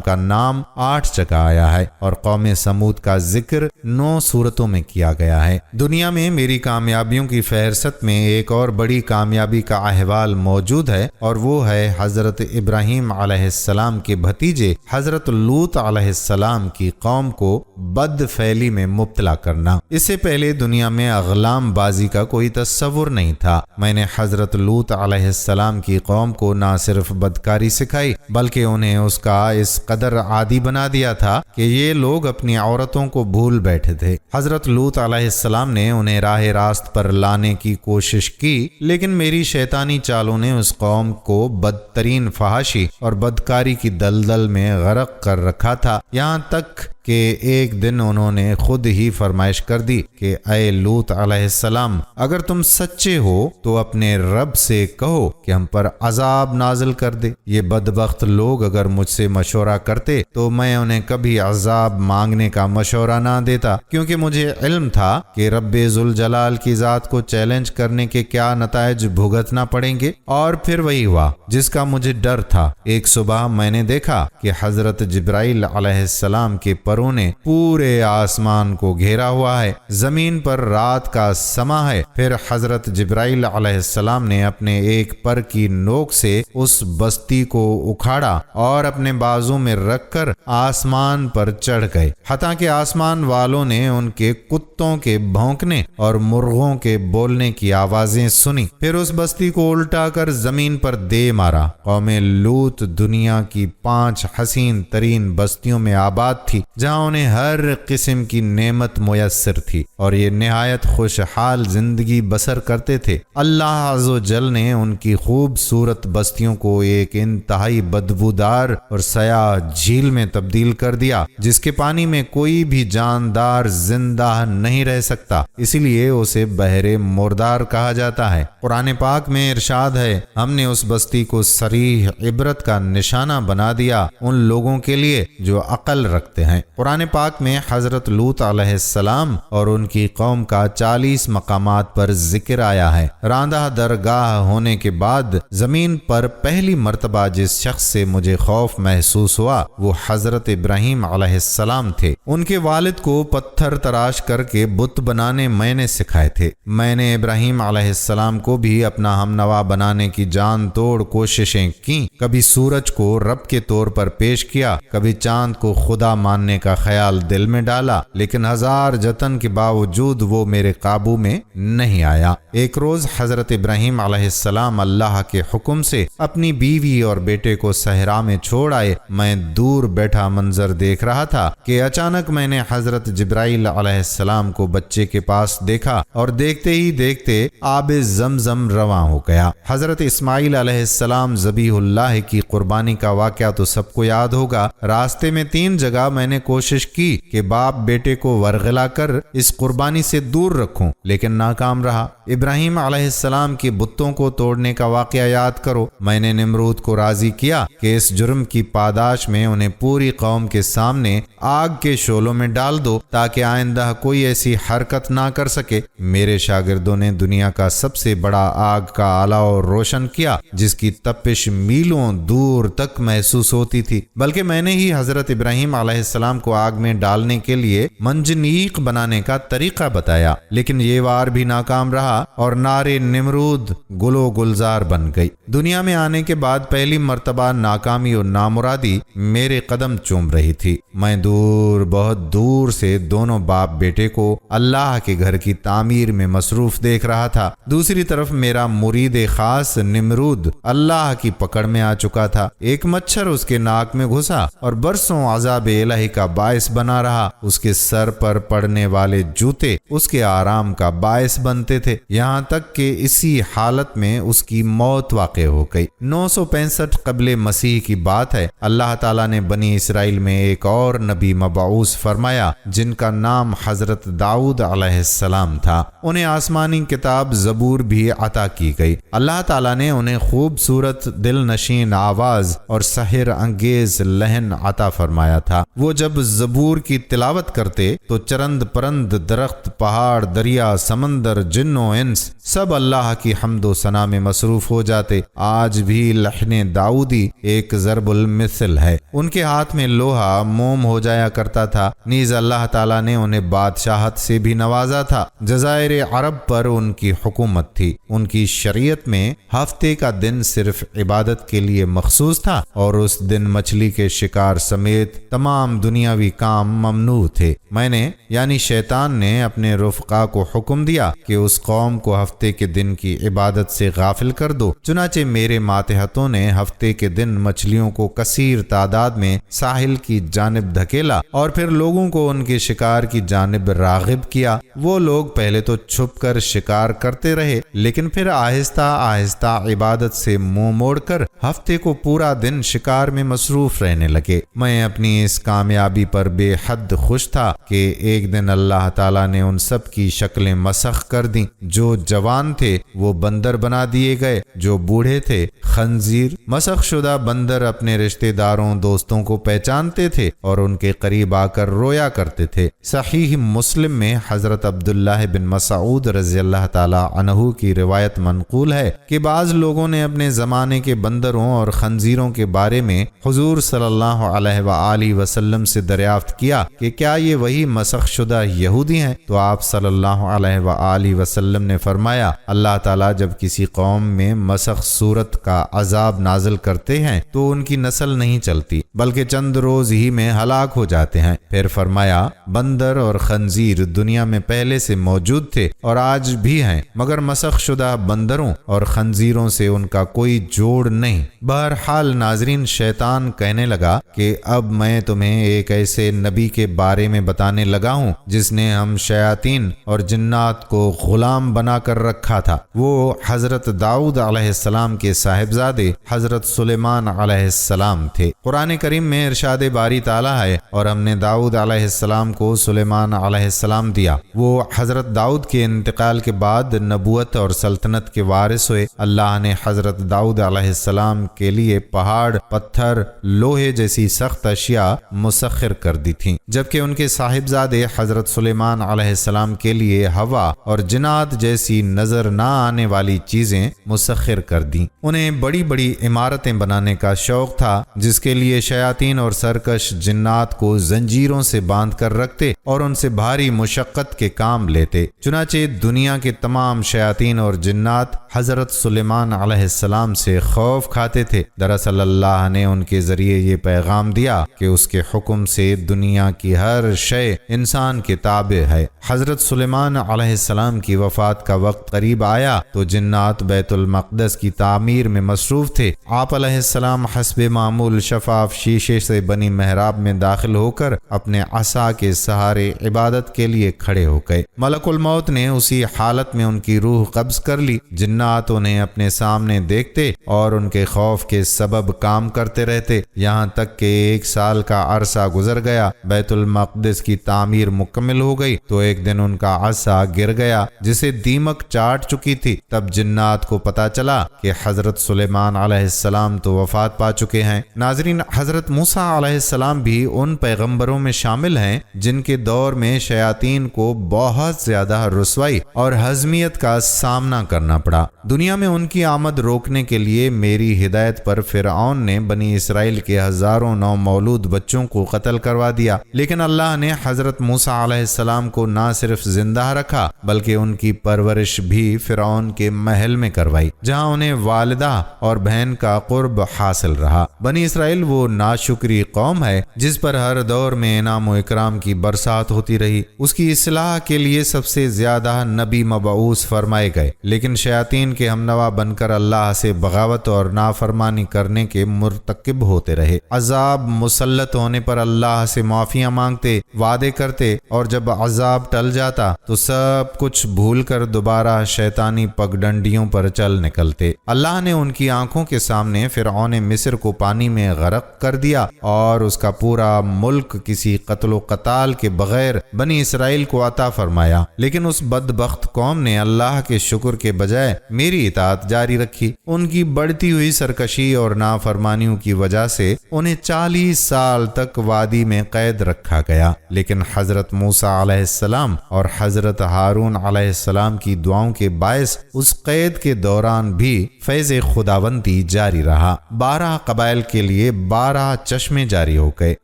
Speaker 1: کا نام 8 جگہ آیا ہے اور قوم سمود کا ذکر 9 سورتوں میں کیا گیا ہے۔ دنیا میں میری کامیابیوں کی فہرست میں ایک اور بڑی کامیابی کا احوال موجود ہے، اور وہ ہے حضرت ابراہیم علیہ السلام کے بھتیجے حضرت لوط علیہ السلام کی قوم کو بد فعلی میں مبتلا کرنا۔ اس سے پہلے دنیا میں اغلام بازی کا کوئی تصور نہیں تھا۔ میں نے حضرت لوط علیہ السلام کی قوم کو نہ صرف بدکاری سکھائی، بلکہ انہیں اس کا اس قدر عادی بنا دیا تھا کہ یہ لوگ اپنی عورتوں کو بھول بیٹھے تھے۔ حضرت لوط علیہ السلام نے انہیں راہ راست پر لانے کی کوشش کی، لیکن میری شیطانی چالوں نے اس قوم کو بدترین فحاشی اور بدکاری کی دلدل میں غرق کر رکھا تھا، یہاں تک کہ ایک دن انہوں نے خود ہی فرمائش کر دی کہ اے لوط علیہ السلام، اگر تم سچے ہو تو اپنے رب سے کہو کہ ہم پر عذاب نازل کر دے۔ یہ بدبخت لوگ اگر مجھ سے مشورہ کرتے تو میں انہیں کبھی عذاب مانگنے کا مشورہ نہ دیتا، کیونکہ مجھے علم تھا کہ رب ذوالجلال کی ذات کو چیلنج کرنے کے کیا نتائج بھگتنا پڑیں گے۔ اور پھر وہی ہوا جس کا مجھے ڈر تھا۔ ایک صبح میں نے دیکھا کہ حضرت جبرائیل علیہ السلام کے پروں نے پورے آسمان کو گھیرا ہوا ہے، زمین پر رات کا سما ہے۔ پھر حضرت جبرائیل علیہ السلام نے اپنے ایک پر کی نوک سے اس بستی کو اکھاڑا اور اپنے بازو میں رکھ کر آسمان پر چڑھ گئے، حتیٰ کہ آسمان والوں نے ان کے کتوں کے بھونکنے اور مرغوں کے بولنے کی آوازیں سنی۔ پھر اس بستی کو الٹا کر زمین پر دے مارا۔ قوم لوط دنیا کی 5 حسین ترین بستیوں میں آباد تھی، جہاں انہیں ہر قسم کی نعمت میسر تھی اور یہ نہایت خوشحال زندگی بسر کرتے تھے۔ اللہ عز و جل نے ان کی خوبصورت بستیوں کو ایک انتہائی بدبودار اور سیاہ جھیل میں تبدیل کر دیا، جس کے پانی میں کوئی بھی جاندار زندہ نہیں رہ سکتا، اسی لیے اسے بحر مردار کہا جاتا ہے۔ قرآن پاک میں ارشاد ہے، ہم نے اس بستی کو صریح عبرت کا نشانہ بنا دیا ان لوگوں کے لیے جو عقل رکھتے ہیں۔ قرآن پاک میں حضرت لوط علیہ السلام اور ان کی قوم کا 40 مقامات پر ذکر آیا ہے۔ راندہ درگاہ ہونے کے بعد زمین پر پہلی مرتبہ جس شخص سے مجھے خوف محسوس ہوا وہ حضرت ابراہیم علیہ السلام تھے۔ ان کے والد کو پتھر تراش کر کے بت بنانے میں نے سکھائے تھے۔ میں نے ابراہیم علیہ السلام کو بھی اپنا ہمنوا بنانے کی جان توڑ کوششیں کی۔ کبھی سورج کو رب کے طور پر پیش کیا، کبھی چاند کو خدا ماننے کا خیال دل میں ڈالا، لیکن ہزار جتن کے باوجود وہ میرے قابو میں نہیں آیا۔ ایک روز حضرت ابراہیم علیہ السلام اللہ کے حکم سے اپنی بیوی اور بیٹے کو صحرا میں چھوڑ آئے۔ میں دور بیٹھا منظر دیکھ رہا تھا کہ اچانک میں نے حضرت جبرائیل علیہ السلام کو بچے کے پاس دیکھا اور دیکھتے ہی دیکھتے آب زمزم رواں ہو گیا۔ حضرت اسماعیل علیہ السلام ذبیح اللہ کی قربانی کا واقعہ تو سب کو یاد ہوگا۔ راستے میں 3 جگہ میں نے کوشش کی کہ باپ بیٹے کو ورغلا کر اس قربانی سے دور رکھوں، لیکن ناکام رہا۔ ابراہیم علیہ السلام کے بتوں کو توڑنے کا واقعہ یاد کرو۔ میں نے نمرود کو راضی کیا کہ اس جرم کی پاداش میں انہیں پوری قوم کے سامنے آگ کے شعلوں میں ڈال دو تاکہ آئندہ کوئی ایسی حرکت نہ کر سکے۔ میرے شاگردوں نے دنیا کا سب سے بڑا آگ کا آلہ روشن کیا جس کی تپش میلوں دور تک محسوس ہوتی تھی، بلکہ میں نے ہی حضرت ابراہیم علیہ السلام کو آگ میں ڈالنے کے لیے منجنیق بنانے کا طریقہ بتایا، لیکن یہ وار بھی ناکام رہا اور نار نمرود گل و گلزار بن گئی۔ دنیا میں آنے کے بعد پہلی مرتبہ ناکامی اور نامرادی میرے قدم چوم رہی تھی۔ میں دور بہت دور سے دونوں باپ بیٹے کو اللہ کے گھر کی تعمیر میں مصروف دیکھ رہا تھا۔ دوسری طرف میرا مرید خاص نمرود اللہ کی پکڑ میں آ چکا تھا۔ ایک مچھر اس کے ناک میں گھسا اور برسوں عذاب الہی کا باعث بنا رہا۔ اس کے سر پر پڑنے والے جوتے اس کے آرام کا باعث بنتے تھے، یہاں تک کہ اسی حالت میں اس کی موت واقع ہو گئی۔ 965 قبل مسیح کی بات ہے۔ اللہ تعالیٰ نے بنی اسرائیل میں ایک اور نبی مبعوث فرمایا جن کا نام حضرت داؤد علیہ السلام تھا۔ انہیں آسمانی کتاب زبور بھی عطا کی گئی۔ اللہ تعالیٰ نے انہیں خوبصورت دل نشین آواز اور سحر انگیز لہن عطا فرمایا تھا۔ وہ جب زبور کی تلاوت کرتے تو چرند پرند، درخت، پہاڑ، دریا، سمندر، جن و انس سب اللہ کی حمد و ثنا میں مصروف ہو جاتے۔ آج بھی لحن داؤدی ایک ضرب المثل ہے۔ ان کے ہاتھ میں لوہا موم ہو جایا کرتا تھا۔ نیز اللہ تعالیٰ نے انہیں بادشاہت سے بھی نوازا تھا۔ جزائر عرب پر ان کی حکومت تھی۔ ان کی شریعت میں ہفتے کا دن صرف عبادت کے لیے مخصوص تھا اور اس دن مچھلی کے شکار سمیت تمام دنیاوی کام ممنوع تھے۔ میں نے یعنی شیطان نے اپنے رفقا کو حکم دیا کہ اس قوم کو ہفتے کے دن کی عبادت سے غافل کر دو۔ چنانچہ میرے ماتحتوں نے ہفتے کے دن مچھلیوں کو کثیر تعداد میں ساحل کی جانب دھکیلا اور پھر لوگوں کو ان کے شکار کی جانب راغب کیا۔ وہ لوگ پہلے تو چھپ کر شکار کرتے رہے، لیکن پھر آہستہ آہستہ عبادت سے منہ موڑ کر ہفتے کو پورا دن شکار میں مصروف رہنے لگے۔ میں اپنی اس کامیابی پر بے حد خوش تھا کہ ایک دن اللہ تعالیٰ نے ان سب کی شکلیں مسخ کر دیں۔ جو جوان تھے وہ بندر بنا دیے گئے، جو بوڑھے تھے خنزیر۔ مسخ شدہ بندر اپنے رشتہ داروں دوستوں کو پہچانتے تھے اور ان کے قریب آ کر رویا کرتے تھے۔ صحیح مسلم میں حضرت عبداللہ بن مسعود رضی اللہ تعالی عنہ کی روایت منقول ہے کہ بعض لوگوں نے اپنے زمانے کے بندروں اور خنزیروں کے بارے میں حضور صلی اللہ علیہ وآلہ وسلم سے دریافت کیا کہ کیا یہ وہی مسخ شدہ یہودی ہیں؟ تو آپ صلی اللہ علیہ وآلہ وسلم نے فرمایا، اللہ تعالیٰ جب کسی قوم میں مسخ صورت کا عذاب نازل کرتے ہیں تو ان کی نسل نہیں چلتی بلکہ چند روز ہی میں ہلاک ہو جاتے ہیں۔ پھر فرمایا، بندر اور خنزیر دنیا میں پہلے سے موجود تھے اور آج بھی ہیں، مگر مسخ شدہ بندروں اور خنزیروں سے ان کا کوئی جوڑ نہیں۔ بہرحال ناظرین، شیطان کہنے لگا کہ اب میں تمہیں ایک ایسے نبی کے بارے میں بتانے لگا ہوں جس نے ہم شیاطین اور جنات کو غلام بنا کر رکھا تھا۔ وہ حضرت داؤد علیہ السلام کے صاحبزادے حضرت سلیمان علیہ السلام تھے۔ قرآن کریم میں ارشاد باری تعالیٰ ہے، اور ہم نے داؤد علیہ السلام کو سلیمان علیہ السلام دیا۔ وہ حضرت داؤد کے انتقال کے بعد نبوت اور سلطنت کے وارث ہوئے۔ اللہ نے حضرت داؤد علیہ السلام کے لیے پہاڑ، پتھر، لوہے جیسی سخت اشیاء مسخر کر دی تھیں، جبکہ ان کے صاحبزادے حضرت سلیمان علیہ السلام کے لیے ہوا اور جنات جیسی نظر نہ آنے والی چیزیں مسخر کر دیں۔ انہیں بڑی بڑی عمارتیں بنانے کا شوق تھا، جس کے لیے شیاطین اور سرکش جنات کو زنجیروں سے باندھ کر رکھتے اور ان سے بھاری مشقت کے کام لیتے۔ چنانچہ دنیا کے تمام شیاطین اور جنات حضرت سلیمان علیہ السلام سے خوف کھاتے تھے۔ دراصل اللہ نے ان کے ذریعے یہ پیغام دیا کہ اس کے حکم سے دنیا کی ہر شے انسان کے تابع ہے۔ حضرت سلیمان علیہ السلام کی وفات کا وقت قریب آیا تو جنات بیت المقدس کی تعمیر میں مصروف تھے۔ آپ علیہ السلام حسب معمول شفاف شیشے سے بنی محراب میں داخل ہو کر اپنے عصا کے سہارے عبادت کے لیے کھڑے ہو گئے۔ ملک الموت نے اسی حالت میں ان کی روح قبض کر لی۔ جنات انہیں اپنے سامنے دیکھتے اور ان کے خوف کے سبب کام کرتے رہتے، یہاں تک کہ 1 سال کا عرصہ گزر گیا۔ بیت المقدس کی تعمیر مکمل ہو گئی تو ایک دن ان کا عصا گر گیا جسے دیمک چاٹ چکی تھی۔ تب جنات کو پتا چلا کہ حضرت سلیمان علیہ السلام تو وفات پا چکے ہیں۔ ناظرین، حضرت موسیٰ علیہ السلام بھی ان پیغمبروں میں شامل ہیں جن کے دور میں شیاطین کو بہت زیادہ رسوائی اور ہضمیت کا سامنا کرنا پڑا۔ دنیا میں ان کی آمد روکنے کے لیے میری ہدایت پر فرعون نے بنی اسرائیل کے ہزاروں نومولود بچوں کو قتل کروا دیا، لیکن اللہ نے حضرت موسیٰ علیہ السلام کو نہ صرف زندہ رکھا بلکہ ان کی پرورش بھی فرعون کے محل میں کروائی، جہاں انہیں والدہ اور بہن کا قرب حاصل رہا۔ بنی اسرائیل وہ ناشکری قوم ہے جس پر ہر دور میں انعام و اکرام کی برسات ہوتی رہی۔ اس کی اصلاح کے لیے سب سے زیادہ نبی مبعوث فرمائے گئے، لیکن شیاطین کے ہمنوا بن کر اللہ سے بغاوت اور نافرمانی کرنے کے مرتکب ہوتے رہے۔ عذاب مسلط ہونے پر اللہ سے معافیاں مانگتے، وعدے کرتے، اور جب عذاب ٹل جاتا تو سب کچھ بھول کر دوبارہ شیطانی پگڈنڈیوں پر چل نکلتے۔ اللہ نے ان کی آنکھوں کے سامنے فرعون مصر کو پانی میں غرق کر دیا اور اس کا پورا ملک کسی قتل و قتال کے بغیر بنی اسرائیل کو عطا فرمایا، لیکن اس بدبخت قوم نے اللہ کے شکر کے بجائے میری اطاعت جاری رکھی۔ ان کی بڑھتی ہوئی سرکشی اور نافرمانیوں کی وجہ سے انہیں 40 سال تک وادی میں قید رکھا گیا، لیکن حضرت موسیٰ علیہ السلام اور حضرت ہارون علیہ السلام کی دعاؤں کے باعث اس قید کے دوران بھی فیض خداوندی جاری رہا۔ 12 قبائل کے لیے 12 چشمے جاری ہو گئے،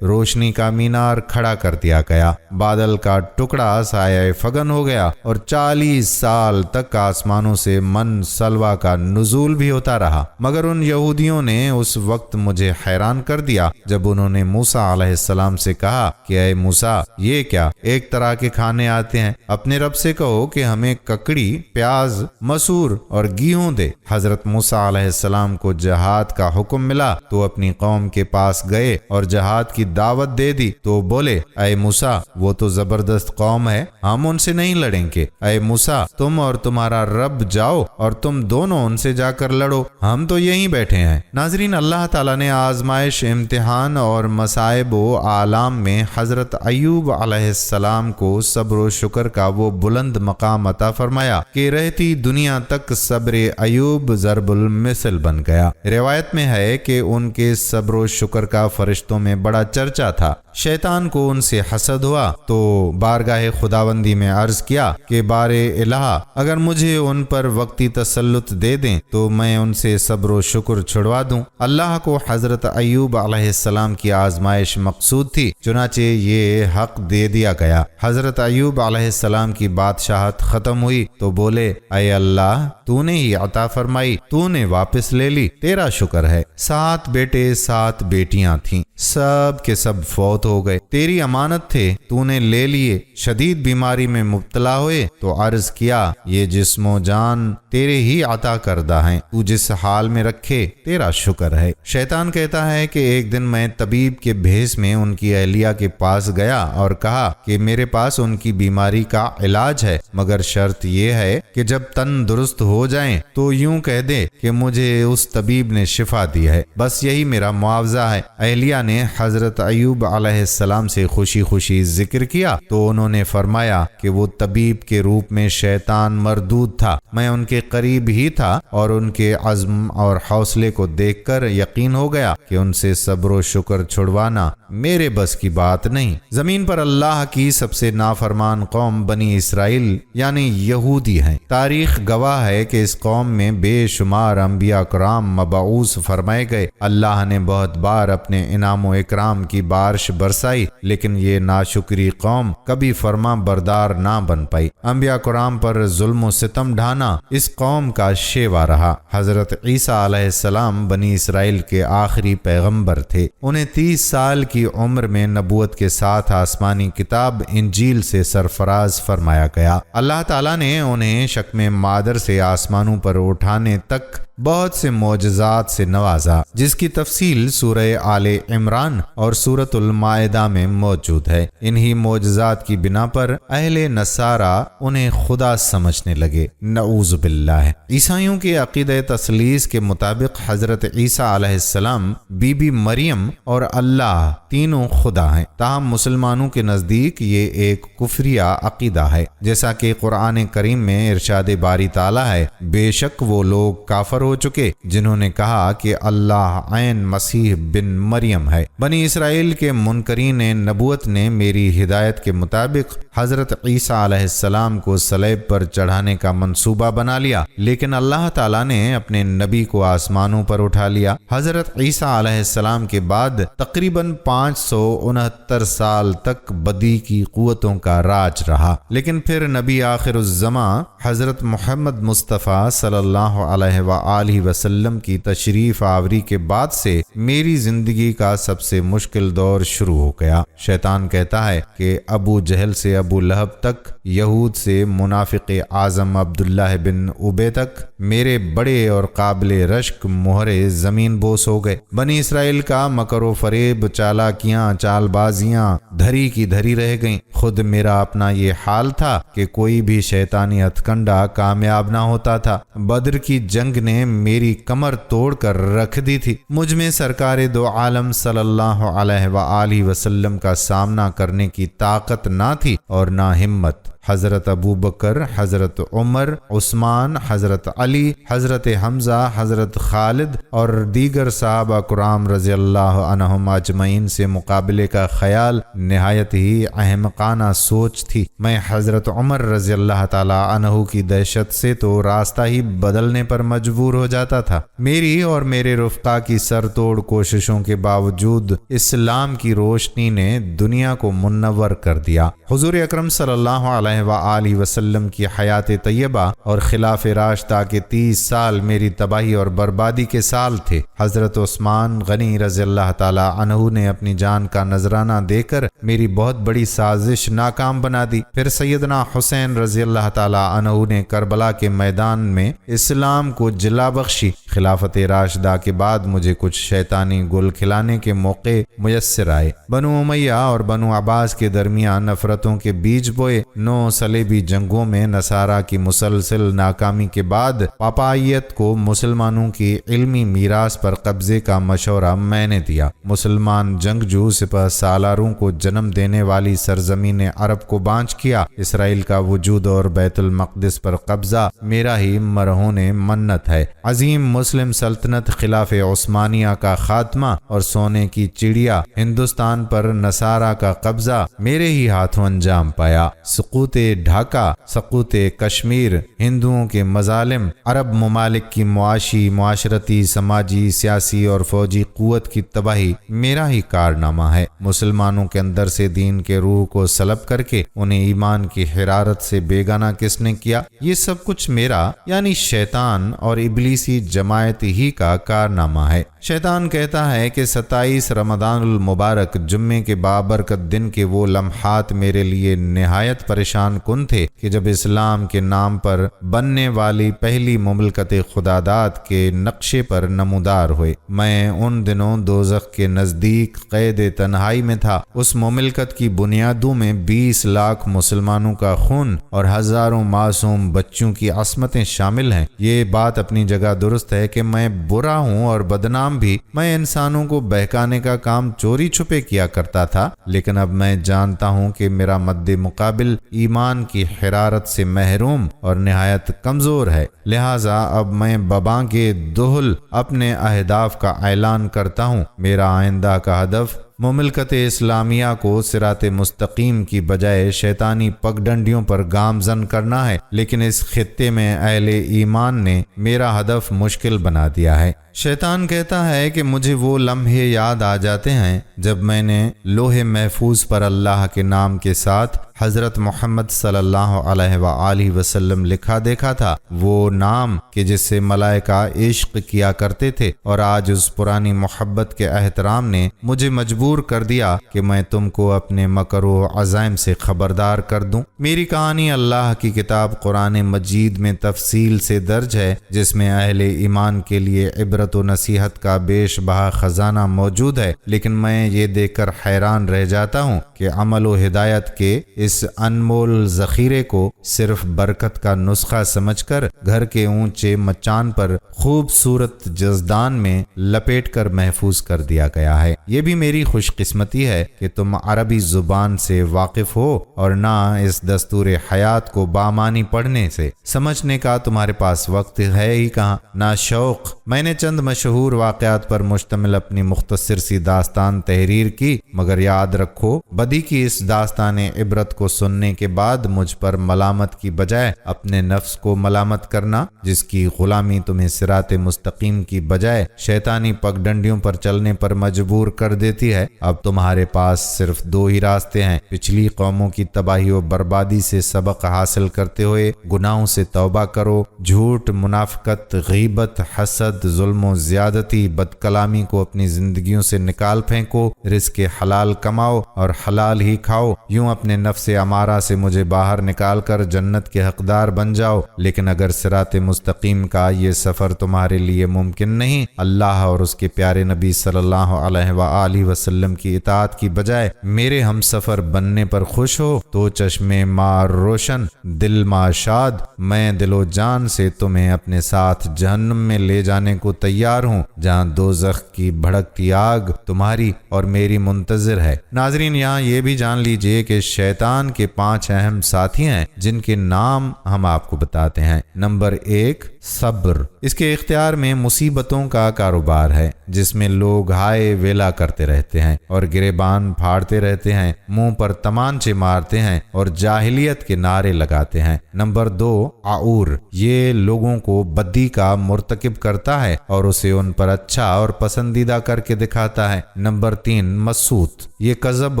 Speaker 1: روشنی کا مینار کھڑا کر دیا گیا، بادل کا ٹکڑا سایہ فگن ہو گیا، اور 40 سال تک آسمانوں سے من سلوا کا نزول بھی ہوتا رہا۔ مگر ان یہودیوں نے اس وقت مجھے حیران کر دیا جب انہوں نے موسیٰ علیہ السلام سے کہا کہ اے موسیٰ، یہ کیا ایک طرح کے کھانے آتے ہیں؟ اپنے رب سے کہو کہ ہمیں ککڑی، پیاز، مسور اور گیہوں دے۔ حضرت موسیٰ علیہ السلام کو جہاد کا حکم ملا تو اپنی قوم کے پاس گئے اور جہاد کی دعوت دے دی تو بولے، اے موسیٰ، وہ تو زبردست قوم ہے، ہم ان سے نہیں لڑیں گے۔ اے موسیٰ، تم اور تمہارا رب جاؤ اور تم دونوں ان سے جا کر لڑو، ہم تو یہیں بیٹھے ہیں۔ ناظرین، اللہ تعالیٰ نے آزمائش، امتحان اور مصائب و آلام میں حضرت ایوب علیہ السلام کو صبر و شکر کا وہ بلند مقام عطا فرمایا کہ رہتی دنیا تک صبر ایوب ضرب المثل بن گیا۔ روایت میں ہے کہ ان کے صبر و شکر کا فرشتوں میں بڑا چرچا تھا۔ شیطان کو ان سے حسد ہوا تو بارگاہ خداوندی میں عرض کیا کہ بار الہ، اگر مجھے ان پر وقتی تسلط دے دیں تو میں ان سے صبر و شکر چھڑوا دوں۔ اللہ کو حضرت ایوب علیہ السلام کی آزمائش مقصود تھی، چنانچہ یہ حق دے دیا گیا۔ حضرت ایوب علیہ السلام کی بادشاہت ختم ہوئی تو بولے، اے اللہ، تو نے ہی عطا فرمائی، تو نے واپس لے لی، تیرا شکر ہے۔ 7 بیٹے 7 بیٹیاں تھیں، سب کے سب فوت ہو گئے، تیری امانت تھے، تو نے لے لیے۔ شدید بیماری میں مبتلا ہوئے تو عرض کیا، یہ جسم و جان تیرے ہی عطا کردہ ہیں، تو جس حال میں رکھے تیرا شکر ہے۔ شیطان کہتا ہے کہ ایک دن میں طبیب کے بھیس میں ان کی اہلیہ کے پاس گیا اور کہا کہ میرے پاس ان کی بیماری کا علاج ہے، مگر شرط یہ ہے کہ جب تن درست ہو جائیں تو یوں کہہ دے کہ مجھے اس طبیب نے شفا دی ہے، بس یہی میرا معاوضہ ہے۔ اہلیہ نے حضرت ایوب علیہ السلام سے خوشی خوشی ذکر کیا تو انہوں نے فرمایا کہ وہ طبیب کے روپ میں شیطان مردود تھا، میں ان کے قریب ہی تھا اور ان کے عزم اور حوصلے کو دیکھ کر یقین ہو گیا کہ ان سے صبر و شکر چھڑوانا میرے بس کی بات نہیں۔ زمین پر اللہ کی سب سے نافرمان قوم بنی اسرائیل یعنی یہودی ہیں۔ تاریخ گواہ ہے کہ اس قوم میں بے شمار انبیاء کرام مبعوث فرمائے گئے۔ اللہ نے بہت بار اپنے انعام و اکرام کی بارش برسائی، لیکن یہ ناشکری قوم کبھی فرما بردار نہ بن پائی۔ انبیاء کرام پر ظلم و ستم ڈھانا اس قوم کا شیوا رہا۔ حضرت عیسیٰ علیہ السلام بنی اسرائیل کے آخری پیغمبر تھے۔ انہیں 30 سال کی عمر میں نبوت کے ساتھ آسمانی کتاب انجیل سے سرفراز فرمایا گیا۔ اللہ تعالیٰ نے انہیں شکم مادر سے آسمانوں پر اٹھانے تک بہت سے معجزات سے نوازا، جس کی تفصیل سورہ آل عمران اور سورۃ المائدہ میں موجود ہے۔ انہی معجزات کی بنا پر اہل نصارہ انہیں خدا سمجھنے لگے، نعوذ باللہ۔ عیسائیوں کے عقیدہ تثلیث کے مطابق حضرت عیسیٰ علیہ السلام، بی بی مریم اور اللہ تینوں خدا ہیں، تاہم مسلمانوں کے نزدیک یہ ایک کفریہ عقیدہ ہے، جیسا کہ قرآن کریم میں ارشاد باری تعالیٰ ہے، بے شک وہ لوگ کافر ہو چکے جنہوں نے کہا کہ اللہ عین مسیح بن مریم ہے۔ بنی اسرائیل کے منکرین نبوت نے میری ہدایت کے مطابق حضرت عیسیٰ علیہ السلام کو صلیب پر چڑھانے کا منصوبہ بنا لیا، لیکن اللہ تعالیٰ نے اپنے نبی کو آسمانوں پر اٹھا لیا۔ حضرت عیسیٰ علیہ السلام کے بعد تقریباً 569 سال تک بدی کی قوتوں کا راج رہا، لیکن پھر نبی آخر الزماں حضرت محمد مصطفیٰ صلی اللہ علیہ وآلہ وسلم کی تشریف آوری کے بعد سے میری زندگی کا سب سے مشکل دور شروع ہو گیا۔ شیطان کہتا ہے کہ ابو جہل سے ابو لہب تک، یہود سے منافق اعظم عبداللہ بن ابے تک میرے بڑے اور قابل رشک مہرے زمین بوس ہو گئے۔ بنی اسرائیل کا مکر و فریب، چالاکیاں، چال بازیاں دھری کی دھری رہ گئیں۔ خود میرا اپنا یہ حال تھا کہ کوئی بھی شیطانی ہتھ کنڈا کامیاب نہ ہوتا تھا۔ بدر کی جنگ نے میری کمر توڑ کر رکھ دی تھی۔ مجھ میں سرکار دو عالم صلی اللہ علیہ وآلہ وسلم کا سامنا کرنے کی طاقت نہ تھی اور نہ ہمت۔ حضرت ابو بکر، حضرت عمر، عثمان، حضرت علی، حضرت حمزہ، حضرت خالد اور دیگر صحابہ کرام رضی اللہ عنہم اجمعین سے مقابلے کا خیال نہایت ہی احمقانہ سوچ تھی۔ میں حضرت عمر رضی اللہ تعالی عنہ کی دہشت سے تو راستہ ہی بدلنے پر مجبور ہو جاتا تھا۔ میری اور میرے رفقا کی سر توڑ کوششوں کے باوجود اسلام کی روشنی نے دنیا کو منور کر دیا۔ حضور اکرم صلی اللہ علیہ وآلہ وسلم کی حیات طیبہ اور خلاف راشدہ کے 30 سال میری تباہی اور بربادی کے سال تھے۔ حضرت عثمان غنی رضی اللہ تعالی عنہ نے اپنی جان کا نذرانہ دے کر میری بہت بڑی سازش ناکام بنا دی۔ پھر سیدنا حسین رضی اللہ تعالی عنہ نے کربلا کے میدان میں اسلام کو جلا بخشی۔ خلافت راشدہ کے بعد مجھے کچھ شیطانی گل کھلانے کے موقع میسر آئے۔ بنو امیہ اور بنو عباس کے درمیان نفرتوں کے بیج بوئے۔ 9 صلیبی جنگوں میں نصارہ کی مسلسل ناکامی کے بعد پاپائیت کو مسلمانوں کی علمی میراث پر قبضے کا مشورہ میں نے دیا۔ مسلمان جنگجو سپہ سالاروں کو جنم دینے والی سرزمین عرب کو بانچ کیا۔ اسرائیل کا وجود اور بیت المقدس پر قبضہ میرا ہی مرہون منت ہے۔ عظیم مسلم سلطنت خلاف عثمانیہ کا خاتمہ اور سونے کی چڑیا ہندوستان پر نصارہ کا قبضہ میرے ہی ہاتھوں انجام پایا۔ سقوط ڈھاکہ، سقوط کشمیر، ہندوؤں کے مظالم، عرب ممالک کی معاشی، معاشرتی، سماجی، سیاسی اور فوجی قوت کی تباہی میرا ہی کارنامہ ہے۔ مسلمانوں کے اندر سے دین کے روح کو سلب کر کے انہیں ایمان کی حرارت سے بیگانہ کس نے کیا؟ یہ سب کچھ میرا یعنی شیطان اور ابلیسی جماعت ہی کا کارنامہ ہے۔ شیطان کہتا ہے کہ 27 رمضان المبارک جمعے کے بابرکت دن کے وہ لمحات میرے لیے نہایت پریشان کن تھے کہ جب اسلام کے نام پر بننے والی پہلی مملکت خداداد کے نقشے پر نمودار ہوئے۔ میں ان دنوں دوزخ کے نزدیک قید تنہائی میں تھا۔ اس مملکت کی بنیادوں میں 20 لاکھ مسلمانوں کا خون اور ہزاروں معصوم بچوں کی عصمتیں شامل ہیں۔ یہ بات اپنی جگہ درست ہے کہ میں برا ہوں اور بدنام بھی۔ میں انسانوں کو بہکانے کا کام چوری چھپے کیا کرتا تھا، لیکن اب میں جانتا ہوں کہ میرا مد مقابل ایمان کی حرارت سے محروم اور نہایت کمزور ہے۔ لہٰذا اب میں ببانگ دہل اپنے اہداف کا اعلان کرتا ہوں۔ میرا آئندہ کا ہدف مملکت اسلامیہ کو صراط مستقیم کی بجائے شیطانی پگڈنڈیوں پر گامزن کرنا ہے، لیکن اس خطے میں اہل ایمان نے میرا ہدف مشکل بنا دیا ہے۔ شیطان کہتا ہے کہ مجھے وہ لمحے یاد آ جاتے ہیں جب میں نے لوح محفوظ پر اللہ کے نام کے ساتھ حضرت محمد صلی اللہ علیہ وآلہ وسلم لکھا دیکھا تھا، وہ نام کہ جس سے ملائکہ عشق کیا کرتے تھے، اور آج اس پرانی محبت کے احترام نے مجھے مجبور کر دیا کہ میں تم کو اپنے مکر و عزائم سے خبردار کر دوں۔ میری کہانی اللہ کی کتاب قرآن مجید میں تفصیل سے درج ہے، جس میں اہل ایمان کے لیے عبرت و نصیحت کا بیش بہا خزانہ موجود ہے، لیکن میں یہ دیکھ کر حیران رہ جاتا ہوں کہ عمل و ہدایت کے اس انمول ذخیرے کو صرف برکت کا نسخہ سمجھ کر گھر کے اونچے مچان پر خوبصورت جزدان میں لپیٹ کر محفوظ کر دیا گیا ہے۔ یہ بھی میری خوش قسمتی ہے کہ تم عربی زبان سے واقف ہو اور نہ اس دستور حیات کو بامانی پڑھنے سے سمجھنے کا تمہارے پاس وقت ہے ہی کہاں، نہ شوق۔ میں نے چند مشہور واقعات پر مشتمل اپنی مختصر سی داستان تحریر کی، مگر یاد رکھو بدی کی اس داستان عبرت کو سننے کے بعد مجھ پر ملامت کی بجائے اپنے نفس کو ملامت کرنا، جس کی غلامی تمہیں صراط مستقیم کی بجائے شیطانی پگڈنڈیوں پر چلنے پر مجبور کر دیتی ہے۔ اب تمہارے پاس صرف دو ہی راستے ہیں، پچھلی قوموں کی تباہی و بربادی سے سبق حاصل کرتے ہوئے گناہوں سے توبہ کرو، جھوٹ، منافقت، غیبت، حسد، ظلم و زیادتی، بد کلامی کو اپنی زندگیوں سے نکال پھینکو، رزق حلال کماؤ اور حلال ہی کھاؤ، یوں اپنے نفس امارہ سے مجھے باہر نکال کر جنت کے حقدار بن جاؤ۔ لیکن اگر صراط مستقیم کا یہ سفر تمہارے لیے ممکن نہیں، اللہ اور اس کے پیارے نبی صلی اللہ علیہ وآلہ وسلم کی اطاعت کی بجائے میرے ہم سفر بننے پر خوش ہو، تو چشمے مار روشن، دل ما شاد، میں دل و جان سے تمہیں اپنے ساتھ جہنم میں لے جانے کو تیار ہوں، جہاں دوزخ کی بھڑکتی آگ تمہاری اور میری منتظر ہے۔ ناظرین، یہاں یہ بھی جان لیجئے کہ شیطان کے 5 اہم ساتھی ہیں جن کے نام ہم آپ کو بتاتے ہیں۔ نمبر 1، صبر۔ اس کے اختیار میں مصیبتوں کا کاروبار ہے، جس میں لوگ ہائے ویلا کرتے رہتے ہیں اور گریبان پھاڑتے رہتے ہیں، منہ پر تمانچے مارتے ہیں اور جاہلیت کے نعرے لگاتے ہیں۔ نمبر 2، عور۔ یہ لوگوں کو بدی کا مرتکب کرتا ہے اور اسے ان پر اچھا اور پسندیدہ کر کے دکھاتا ہے۔ نمبر 3، مسوت۔ یہ کذب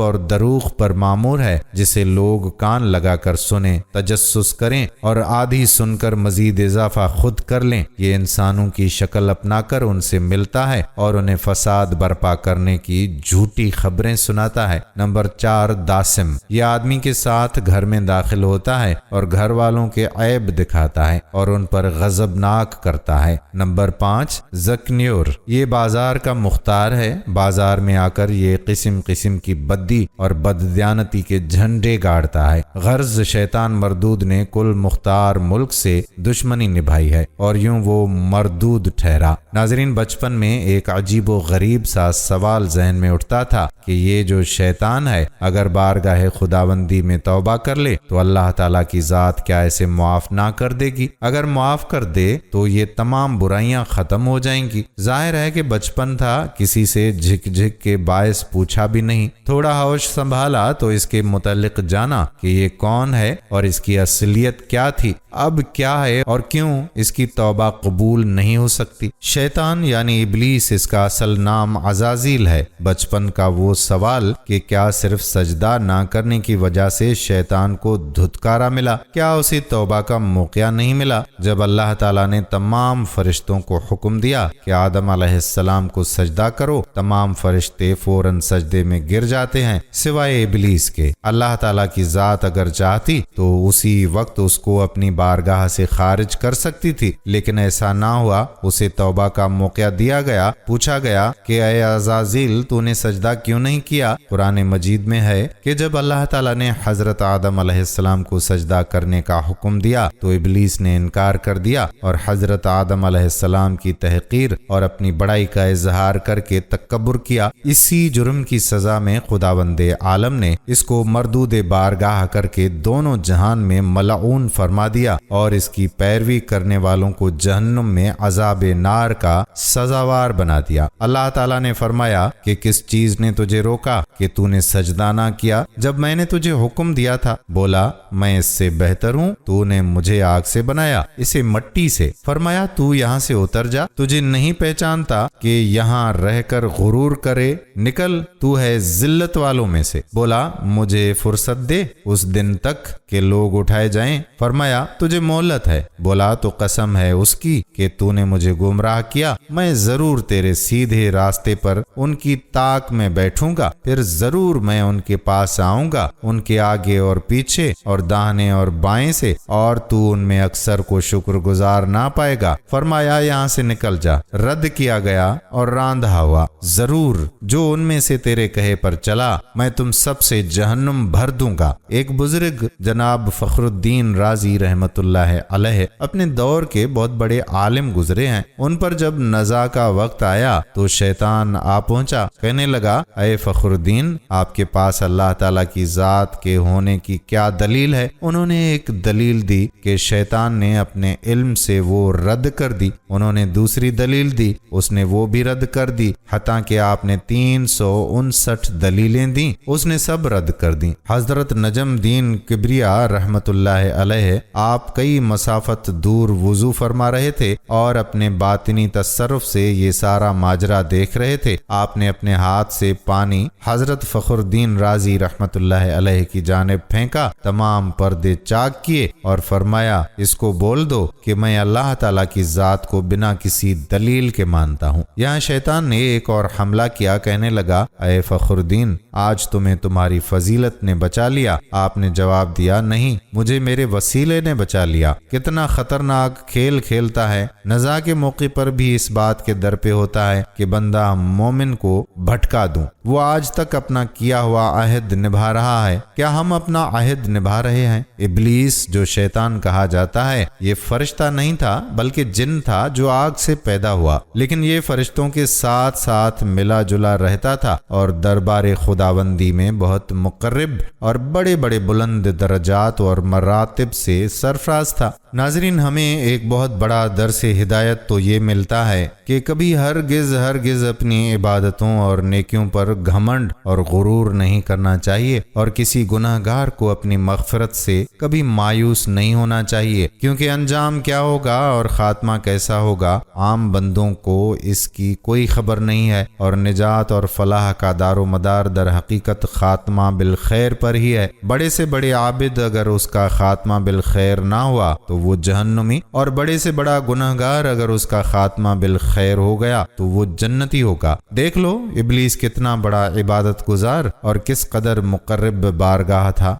Speaker 1: اور دروغ پر مامور ہے، جسے لوگ کان لگا کر سنیں، تجسس کریں اور آدھی سن کر مزید اضافہ خود کر لیں۔ یہ انسانوں کی شکل اپنا کر ان سے ملتا ہے اور انہیں فساد برپا کرنے کی جھوٹی خبریں سناتا ہے۔ نمبر 4، داسم۔ یہ آدمی کے ساتھ گھر میں داخل ہوتا ہے اور گھر والوں کے عیب دکھاتا ہے اور ان پر غضبناک کرتا ہے۔ نمبر 5، زکنیور۔ یہ بازار کا مختار ہے، بازار میں آ کر یہ قسم قسم کی بدی اور بددیانتی کے جھنڈے گاڑتا ہے۔ غرض شیطان مردود نے کل مختار ملک سے دشمنی نبھائی ہے اور یوں وہ مردود ٹھہرا۔ ناظرین، بچپن میں ایک عجیب و غریب سا سوال ذہن میں اٹھتا تھا کہ یہ جو شیطان ہے اگر بارگاہ خداوندی میں توبہ کر لے تو اللہ تعالیٰ کی ذات کیا اسے معاف نہ کر دے گی؟ اگر معاف کر دے تو یہ تمام برائیاں ختم ہو جائیں گی۔ ظاہر ہے کہ بچپن تھا، کسی سے جھک جھک کے باعث پوچھا بھی نہیں، تھوڑا ہوش سنبھالا تو اس کے متعلق جانا کہ یہ کون ہے اور اس کی اصلیت کیا تھی، اب کیا ہے اور کیوں اس کی توبہ قبول نہیں ہو سکتی۔ شیطان یعنی ابلیس، اس کا اصل نام عزازیل ہے۔ بچپن کا وہ سوال کہ کیا صرف سجدہ نہ کرنے کی وجہ سے شیطان کو دھتکارا ملا؟ کیا اسے توبہ کا موقع نہیں ملا؟ جب اللہ تعالیٰ نے تمام فرشتوں کو حکم دیا کہ آدم علیہ السلام کو سجدہ کرو، تمام فرشتے فوراً سجدے میں گر جاتے ہیں سوائے ابلیس کے۔ اللہ تعالیٰ کی ذات اگر چاہتی تو اسی وقت اس کو اپنی بارگاہ سے خارج کر سکتی تھی، لیکن ایسا نہ ہوا۔ اسے توبہ کا موقع دیا گیا، پوچھا گیا کہ اے عزازیل، تو نے سجدہ کیوں نہیں کیا؟ قرآن مجید میں ہے کہ جب اللہ تعالیٰ نے حضرت آدم علیہ السلام کو سجدہ کرنے کا حکم دیا تو ابلیس نے انکار کر دیا اور حضرت آدم علیہ السلام کی تحقیر اور اپنی بڑائی کا اظہار کر کے تکبر کیا۔ اسی جرم کی سزا میں خداوند عالم نے اس کو مردود بارگاہ کر کے دونوں جہان میں ملعون فرما دیا اور اس کی پیروی کرنے والوں کو جہنم میں عذاب نار کا سزاوار بنا دیا۔ اللہ تعالیٰ نے فرمایا کہ کس چیز نے تجھے روکا کہ تو نے سجدہ نہ کیا جب میں نے تجھے حکم دیا تھا؟ بولا میں اس سے بہتر ہوں، تو نے مجھے آگ سے بنایا، اسے مٹی سے۔ فرمایا تو یہاں سے اتر جا، تجھے نہیں پہچانتا کہ یہاں رہ کر غرور کرے، نکل، تو ہے ذلت والوں میں سے۔ بولا مجھے فرصت دے اس دن تک کہ لوگ اٹھائے جائیں۔ فرمایا تجھے مہلت ہے۔ بولا تو قسم ہے اس کی کہ تو نے مجھے گمراہ کیا، میں ضرور تیرے تیرے سیدھے راستے پر ان کی طاق میں بیٹھوں گا، پھر ضرور میں ان کے پاس آؤں گا، ان کے آگے اور پیچھے اور داہنے اور بائیں سے، اور تو ان میں اکثر کو شکر گزار نہ پائے گا۔ فرمایا یہاں سے نکل جا۔ رد کیا گیا اور راندھا ہوا، ضرور جو ان میں سے تیرے کہے پر چلا میں تم سب سے جہنم بھر دوں گا۔ ایک بزرگ جناب فخر الدین رازی رحمت اللہ علیہ اپنے دور کے بہت بڑے عالم گزرے ہیں۔ ان پر جب نزا کا وقت آیا تو شیطان آ پہنچا، کہنے لگا اے فخر الدین، آپ کے پاس اللہ تعالیٰ کی ذات کے ہونے کی کیا دلیل ہے؟ انہوں نے ایک دلیل دی کہ شیطان نے اپنے علم سے وہ رد کر دی۔ انہوں نے دوسری دلیل دی، اس نے وہ بھی رد کر دی، حتیٰ کہ آپ نے 359 دلیلیں دیں، اس نے سب رد کر دیں۔ حضرت نجم دین کبریا رحمت اللہ علیہ آپ کئی مسافت دور وضو فرما رہے تھے اور اپنے باطنی تصرف سے یہ سارا ماجرا دیکھ رہے تھے۔ آپ نے اپنے ہاتھ سے پانی حضرت فخر الدین رازی رحمت اللہ علیہ کی جانب پھینکا، تمام پردے چاک کیے اور فرمایا اس کو بول دو کہ میں اللہ تعالیٰ کی ذات کو بنا کسی دلیل کے مانتا ہوں۔ یہاں شیطان نے ایک اور حملہ کیا، کہنے لگا اے فخر الدین، آج تمہیں تمہاری فضیلت نے بچا لیا۔ آپ نے جواب دیا نہیں، مجھے میرے وسیلے نے بچا لیا۔ کتنا خطرناک کھیل کھیلتا ہے، نزا کے موقع پر بھی اس بات کے در پہ ہوتا ہے کہ بندہ مومن کو بھٹکا دوں۔ وہ آج تک اپنا کیا ہوا عہد نبھا رہا ہے، کیا ہم اپنا عہد نبھا رہے ہیں؟ ابلیس جو شیطان کہا جاتا ہے یہ فرشتہ نہیں تھا بلکہ جن تھا جو آگ سے پیدا ہوا، لیکن یہ فرشتوں کے ساتھ ساتھ ملا جلا رہتا تھا اور دربار خداوندی میں بہت مقرب اور بڑے بڑے بلند درجات اور مراتب سے سرفراز تھا۔ ناظرین، ہمیں ایک بہت بڑا درس ہدایت تو یہ ملتا ہے کہ کبھی ہرگز اپنی عبادتوں اور نیکیوں پر گھمنڈ اور غرور نہیں کرنا چاہیے، اور کسی گناہ گار کو اپنی مغفرت سے کبھی مایوس نہیں ہونا چاہیے، کیونکہ انجام کیا ہوگا اور خاتمہ کیسا ہوگا عام بندوں کو اس کی کوئی خبر نہیں ہے، اور نجات اور فلاح کا دار و مدار در حقیقت خاتمہ بالخیر پر ہی ہے۔ بڑے سے بڑے عابد اگر اس کا خاتمہ بالخیر نہ ہوا تو وہ جہنمی، اور بڑے سے بڑا گناہگار اگر اس کا خاتمہ بالخیر ہو گیا تو وہ جنتی ہوگا۔ دیکھ لو ابلیس کتنا بڑا عبادت گزار اور کس قدر مقرب بارگاہ تھا،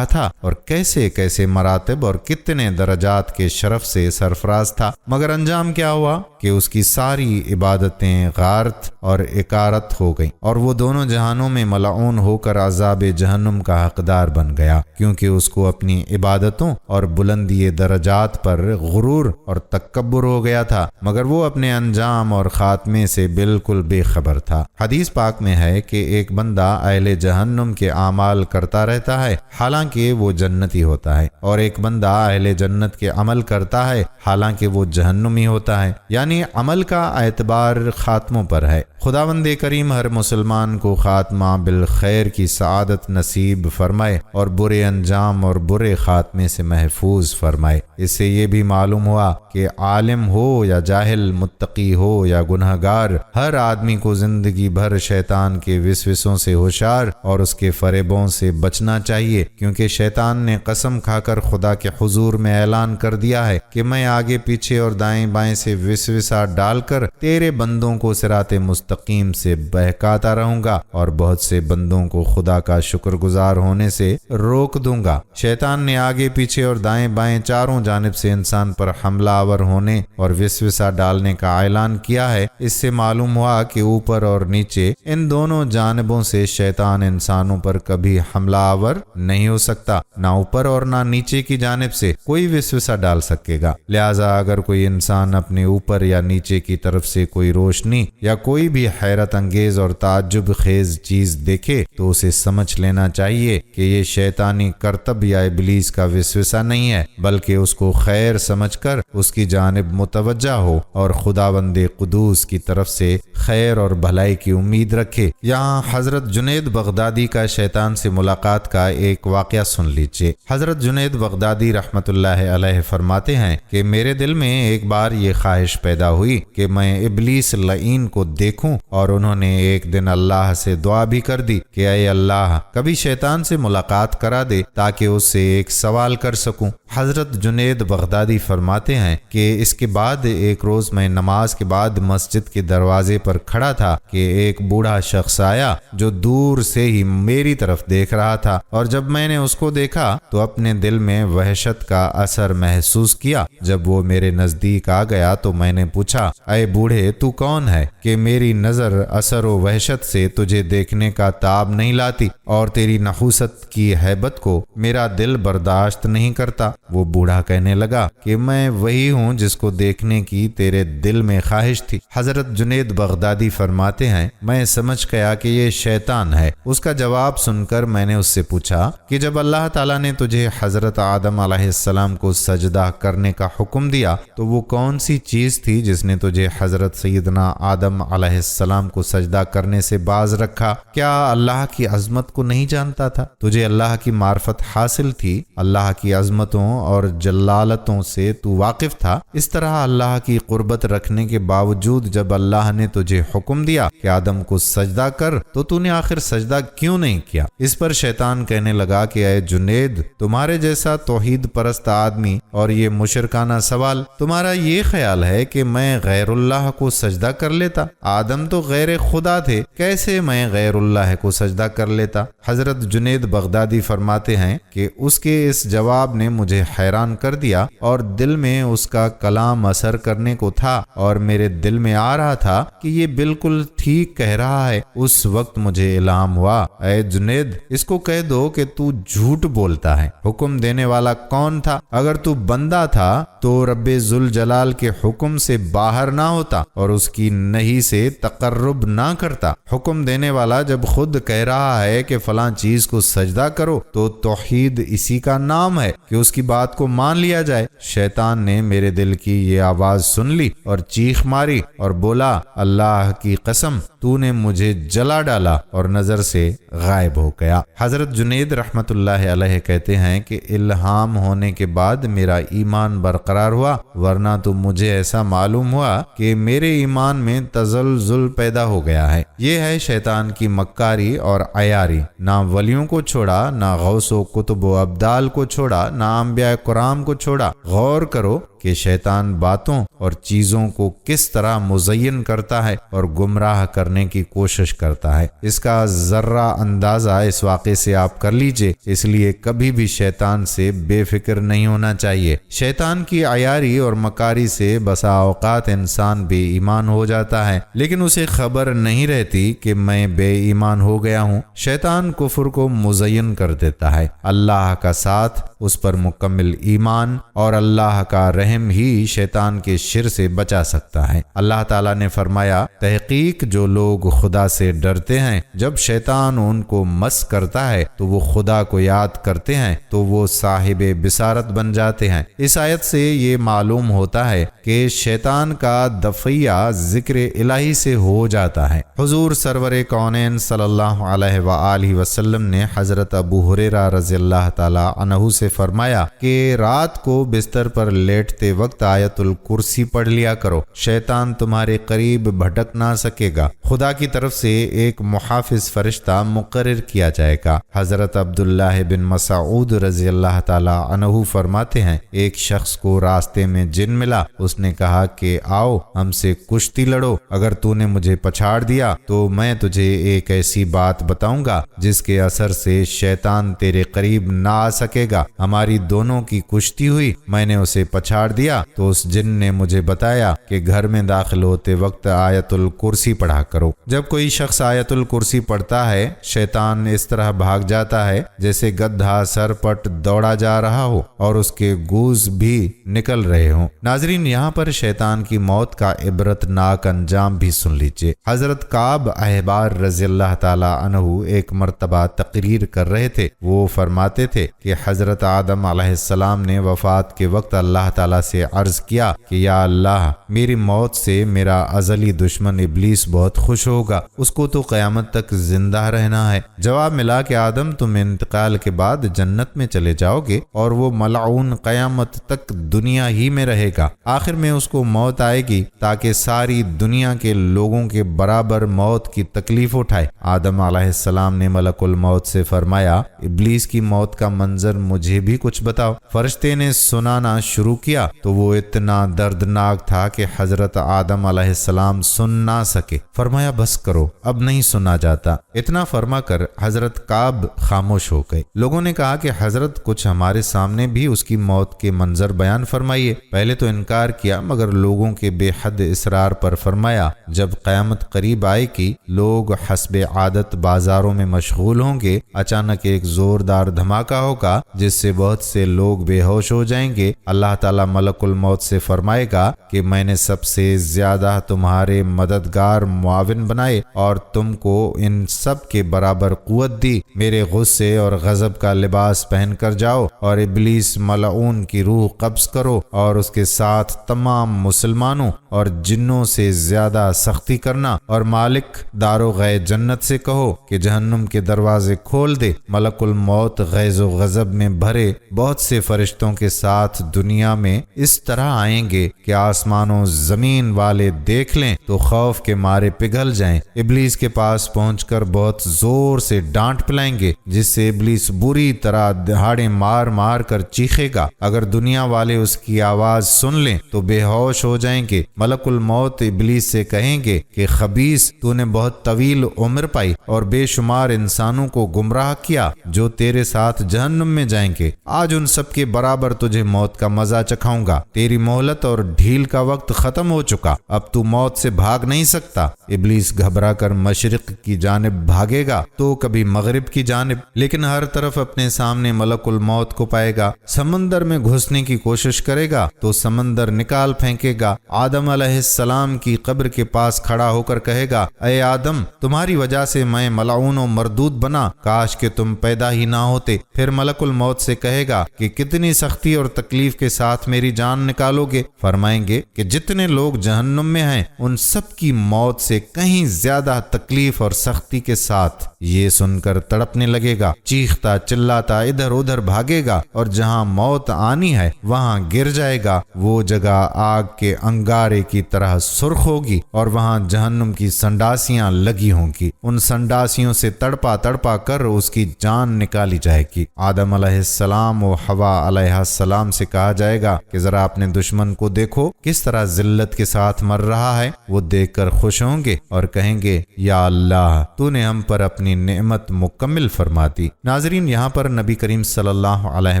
Speaker 1: اور کیسے کیسے مراتب اور کتنے درجات کے شرف سے سرفراز تھا، مگر انجام کیا ہوا کہ اس کی ساری عبادتیں غارت اور اکارت ہو گئیں، اور وہ دونوں جہانوں میں ملعون ہو کر عذاب جہنم کا حقدار بن گیا، کیونکہ اس کو اپنی عبادتوں اور بلندی درجات پر غرور اور تکبر ہو گیا تھا، مگر وہ اپنے انجام اور خاتمے سے بالکل بے خبر تھا۔ حدیث پاک میں ہے کہ ایک بندہ اہل جہنم کے اعمال کرتا رہتا ہے حالانکہ وہ جنتی ہوتا ہے، اور ایک بندہ اہل جنت کے عمل کرتا ہے حالانکہ وہ جہنمی ہوتا ہے، یعنی عمل کا اعتبار خاتموں پر ہے۔ خداوند کریم ہر مسلمان کو خاتمہ بالخیر کی سعادت نصیب فرمائے اور برے انجام اور برے خاتمے سے محفوظ فرمائے۔ اس سے یہ بھی معلوم ہوا کہ عالم ہو یا جاہل، متقی ہو یا گنہگار، ہر آدمی کو زندگی بھر شیطان کے وسوسوں سے ہوشیار اور اس کے فریبوں سے بچنا چاہیے، کیونکہ شیطان نے قسم کھا کر خدا کے حضور میں اعلان کر دیا ہے کہ میں آگے پیچھے اور دائیں بائیں سے وسوسہ ڈال کر تیرے بندوں کو صراط مستقیم سے بہکاتا رہوں گا اور بہت سے بندوں کو خدا کا شکر گزار ہونے سے روک دوں گا۔ شیطان نے آگے پیچھے اور دائیں بائیں چاروں جانب سے انسان پر حملہ آور ہونے اور وسوسہ ڈالنے کا اعلان کیا ہے۔ اس سے معلوم ہوا کہ اوپر اور نیچے ان دونوں جانبوں سے شیطان انسانوں پر کبھی حملہ آور نہیں ہو سکتا، نہ اوپر اور نہ نیچے کی جانب سے کوئی وسوسہ ڈال سکے گا۔ لہذا اگر کوئی انسان اپنے اوپر یا نیچے کی طرف سے کوئی روشنی یا کوئی بھی حیرت انگیز اور تعجب خیز چیز دیکھے تو اسے سمجھ لینا چاہیے کہ یہ شیطانی کرتب یا ابلیس کا وسوسہ نہیں ہے، بلکہ اس کو خیر سمجھ کر اس کی جانب متوجہ ہو اور خداوند قدوس کی طرف سے خیر اور بھلائی کی امید رکھے۔ یہاں حضرت جنید بغدادی کا شیطان سے ملاقات کا ایک واقعہ سن لیجیے۔ دیجیے۔ حضرت جنید بغدادی رحمۃ اللہ علیہ فرماتے ہیں کہ میرے دل میں ایک بار یہ خواہش پیدا ہوئی کہ میں ابلیس لعین کو دیکھوں، اور انہوں نے ایک دن اللہ سے دعا بھی کر دی کہ اے اللہ کبھی شیطان سے ملاقات کرا دے تاکہ اس سے ایک سوال کر سکوں۔ حضرت جنید بغدادی فرماتے ہیں کہ اس کے بعد ایک روز میں نماز کے بعد مسجد کے دروازے پر کھڑا تھا کہ ایک بوڑھا شخص آیا جو دور سے ہی میری طرف دیکھ رہا تھا، اور جب میں نے اس کو دیکھا تو اپنے دل میں وحشت کا اثر محسوس کیا۔ جب وہ میرے نزدیک آ گیا تو میں نے پوچھا اے بوڑھے تو کون ہے کہ میری نظر اثر و وحشت سے تجھے دیکھنے کا تاب نہیں لاتی اور تیری نحوست کی ہیبت کو میرا دل برداشت نہیں کرتا؟ وہ بوڑھا کہنے لگا کہ میں وہی ہوں جس کو دیکھنے کی تیرے دل میں خواہش تھی۔ حضرت جنید بغدادی فرماتے ہیں میں سمجھ گیا کہ یہ شیطان ہے۔ اس کا جواب سن کر میں نے اس سے پوچھا کہ جب اللہ تعالیٰ نے تجھے حضرت آدم علیہ السلام کو سجدہ کرنے کا حکم دیا تو وہ کون سی چیز تھی جس نے تجھے حضرت سیدنا آدم علیہ السلام کو سجدہ کرنے سے باز رکھا؟ کیا اللہ کی عظمت کو نہیں جانتا تھا؟ تجھے اللہ کی معرفت حاصل تھی، اللہ کی عظمتوں اور جلالتوں سے تو واقف تھا۔ اس طرح اللہ کی قربت رکھنے کے باوجود جب اللہ نے تجھے حکم دیا کہ آدم کو سجدہ کر تو نے آخر سجدہ کیوں نہیں کیا؟ اس پر شیطان کہنے لگا کہ اے جنید تمہارے جیسا توحید پرست آدمی اور یہ مشرکانہ سوال، تمہارا یہ خیال ہے کہ میں غیر اللہ کو سجدہ کر لیتا؟ آدم تو غیر خدا تھے، کیسے میں غیر اللہ کو سجدہ کر لیتا؟ حضرت جنید بغدادی فرماتے ہیں کہ اس کے اس جواب نے مجھے حیران کر دیا اور دل میں اس کا کلام اثر کرنے کو تھا اور میرے دل میں آ رہا تھا کہ یہ بالکل ٹھیک کہہ رہا ہے۔ اس وقت مجھے الہام ہوا اے جنید اس کو کہہ دو کہ تو جھوٹ بولتا ہے۔ حکم دینے والا کون تھا؟ اگر تو بندہ تھا تو رب ذوالجلال کے حکم سے باہر نہ ہوتا اور اس کی نہی سے تقرب نہ کرتا۔ حکم دینے والا جب خود کہہ رہا ہے کہ فلاں چیز کو سجدہ کرو تو توحید اسی کا نام ہے کہ اس کی بات کو مان لیا جائے۔ شیطان نے میرے دل کی یہ آواز سن لی اور چیخ ماری اور بولا اللہ کی قسم تو نے مجھے جلا ڈالا، اور نظر سے غائب ہو گیا۔ حضرت جنید رحمت اللہ علیہ کہتے ہیں کہ الہام ہونے کے بعد میرا ایمان برقرار ہوا، ورنہ تو مجھے ایسا معلوم ہوا کہ میرے ایمان میں تزلزل پیدا ہو گیا ہے۔ یہ ہے شیطان کی مکاری اور عیاری، نہ ولیوں کو چھوڑا، نہ غوث و کتب و ابدال کو چھوڑا، نہ انبیاء کرام کو چھوڑا۔ غور کرو کہ شیطان باتوں اور چیزوں کو کس طرح مزین کرتا ہے اور گمراہ کرنے کی کوشش کرتا ہے۔ اس کا ذرہ اندازہ اس واقعے سے آپ کر لیجئے، اس لیے کبھی بھی شیطان سے بے فکر نہیں ہونا چاہیے۔ شیطان کی عیاری اور مکاری سے بسا اوقات انسان بے ایمان ہو جاتا ہے، لیکن اسے خبر نہیں رہتی کہ میں بے ایمان ہو گیا ہوں۔ شیطان کفر کو مزین کر دیتا ہے، اللہ کا ساتھ اس پر مکمل ایمان اور اللہ کا رحم ہی شیطان کے شر سے بچا سکتا ہے۔ اللہ تعالیٰ نے فرمایا تحقیق جو لوگ خدا سے ڈرتے ہیں جب شیطان ان کو مس کرتا ہے تو وہ خدا کو یاد کرتے ہیں تو وہ صاحب بصارت بن جاتے ہیں۔ اس آیت سے یہ معلوم ہوتا ہے کہ شیطان کا دفعیہ ذکر الہی سے ہو جاتا ہے۔ حضور سرور کونین صلی اللہ علیہ وآلہ وسلم نے حضرت ابو ہریرہ رضی اللہ تعالی عنہ سے فرمایا کہ رات کو بستر پر لیٹتے وقت آیت الکرسی پڑھ لیا کرو، شیطان تمہارے قریب بھٹک نہ سکے گا۔ خدا کی طرف سے ایک محافظ فرشتہ مقرر کیا جائے گا۔ حضرت عبداللہ بن مسعود رضی اللہ تعالی عنہ فرماتے ہیں ایک شخص کو راستے میں جن ملا، اس نے کہا کہ آؤ ہم سے کشتی لڑو، اگر تو نے مجھے پچھاڑ دیا تو میں تجھے ایک ایسی بات بتاؤں گا جس کے اثر سے شیطان تیرے قریب نہ آ سکے گا۔ ہماری دونوں کی کشتی ہوئی، میں نے اسے پچھاڑ دیا تو اس جن نے مجھے بتایا کہ گھر میں داخل ہوتے وقت آیت الکرسی پڑھا کرو۔ جب کوئی شخص آیت الکرسی پڑھتا ہے شیطان اس طرح بھاگ جاتا ہے جیسے گدھا سر پٹ دوڑا جا رہا ہو اور اس کے گوز بھی نکل رہے ہوں۔ ناظرین، یہاں یہاں پر شیطان کی موت کا عبرتناک انجام بھی سن لیجیے۔ حضرت کعب احبار رضی اللہ تعالی عنہ ایک مرتبہ تقریر کر رہے تھے۔ وہ فرماتے تھے کہ حضرت آدم علیہ السلام نے وفات کے وقت اللہ تعالی سے عرض کیا کہ یا اللہ، میری موت سے میرا ازلی دشمن ابلیس بہت خوش ہوگا، اس کو تو قیامت تک زندہ رہنا ہے۔ جواب ملا کہ آدم، تم انتقال کے بعد جنت میں چلے جاؤ گے اور وہ ملعون قیامت تک دنیا ہی میں رہے گا۔ آخر میں اس کو موت آئے گی تاکہ ساری دنیا کے لوگوں کے برابر موت کی تکلیف اٹھائے۔ آدم علیہ السلام نے ملک الموت سے فرمایا، ابلیس کی موت کا منظر مجھے بھی کچھ بتاؤ۔ فرشتے نے سنانا شروع کیا تو وہ اتنا دردناک تھا کہ حضرت آدم علیہ السلام سن نہ سکے۔ فرمایا بس کرو، اب نہیں سنا جاتا۔ اتنا فرما کر حضرت کعب خاموش ہو گئے۔ لوگوں نے کہا کہ حضرت کچھ ہمارے سامنے بھی اس کی موت کے منظر بیان فرمائیے۔ پہلے تو انکار کیا، مگر لوگوں کے بے حد اصرار پر فرمایا، جب قیامت قریب آئے گی، لوگ حسب عادت بازاروں میں مشغول ہوں گے، اچانک ایک زوردار دھماکہ ہوگا جس سے بہت سے لوگ بے ہوش ہو جائیں گے۔ اللہ تعالیٰ ملک الموت سے فرمائے گا کہ میں نے سب سے زیادہ تمہارے مددگار معاون بنائے اور تم کو ان سب کے برابر قوت دی۔ میرے غصے اور غضب کا لباس پہن کر جاؤ اور ابلیس ملعون کی روح قبض کرو اور اس کے ساتھ تمام مسلمانوں اور جنوں سے زیادہ سختی کرنا، اور مالک داروغے جنت سے کہو کہ جہنم کے دروازے کھول دے۔ ملک الموت غیظ و غضب میں بھرے بہت سے فرشتوں کے ساتھ دنیا میں اس طرح آئیں گے کہ آسمان و زمین والے دیکھ لیں تو خوف کے مارے پگھل جائیں۔ ابلیس کے پاس پہنچ کر بہت زور سے ڈانٹ پلائیں گے، جس سے ابلیس بری طرح دہاڑے مار مار کر چیخے گا۔ اگر دنیا والے اس کی آواز سن لیں تو بے ہوش ہو جائیں گے۔ ملک الموت ابلیس سے کہیں گے کہ خبیث، تو نے بہت طویل عمر پائی اور بے شمار انسانوں کو گمراہ کیا جو تیرے ساتھ جہنم میں جائیں گے۔ آج ان سب کے برابر تجھے موت کا مزہ چکھاؤں گا۔ تیری مہلت اور ڈھیل کا وقت ختم ہو چکا، اب تو موت سے بھاگ نہیں سکتا۔ ابلیس گھبرا کر مشرق کی جانب بھاگے گا تو کبھی مغرب کی جانب، لیکن ہر طرف اپنے سامنے ملک الموت کو پائے گا۔ سمندر میں گھسنے کی کوشش کرے گا تو سمندر نکال پھینکے گا۔ آدم علیہ السلام کی قبر کے پاس کھڑا ہو کر کہے گا، اے آدم، تمہاری وجہ سے میں ملعون و مردود بنا، کاش کہ تم پیدا ہی نہ ہوتے۔ پھر ملک الموت سے کہے گا کہ کتنی سختی اور تکلیف کے ساتھ میری جان نکالو گے؟ فرمائیں گے کہ جتنے لوگ جہنم میں ہیں ان سب کی موت سے کہیں زیادہ تکلیف اور سختی کے ساتھ۔ یہ سن کر تڑپنے لگے گا، چیختا چلاتا ادھر ادھر بھاگے گا اور جہاں موت آنی ہے وہاں گر جائے گا۔ وہ جگہ آگ کے انگارے کی طرح سرخ ہوگی اور وہاں جہنم کی سنڈاسیاں لگی ہوں گی۔ ان سنڈاسیوں سے تڑپا تڑپا کر اس کی جان نکالی جائے گی۔ آدم علیہ السلام و حوا علیہ السلام سے کہا جائے گا کہ ذرا اپنے دشمن کو دیکھو کس طرح ذلت کے ساتھ مر رہا ہے۔ وہ دیکھ کر خوش ہوں گے اور کہیں گے، یا اللہ، تو نے ہم پر اپنی نعمت مکمل فرما دی۔ ناظرین، یہاں پر نبی کریم صلی اللہ علیہ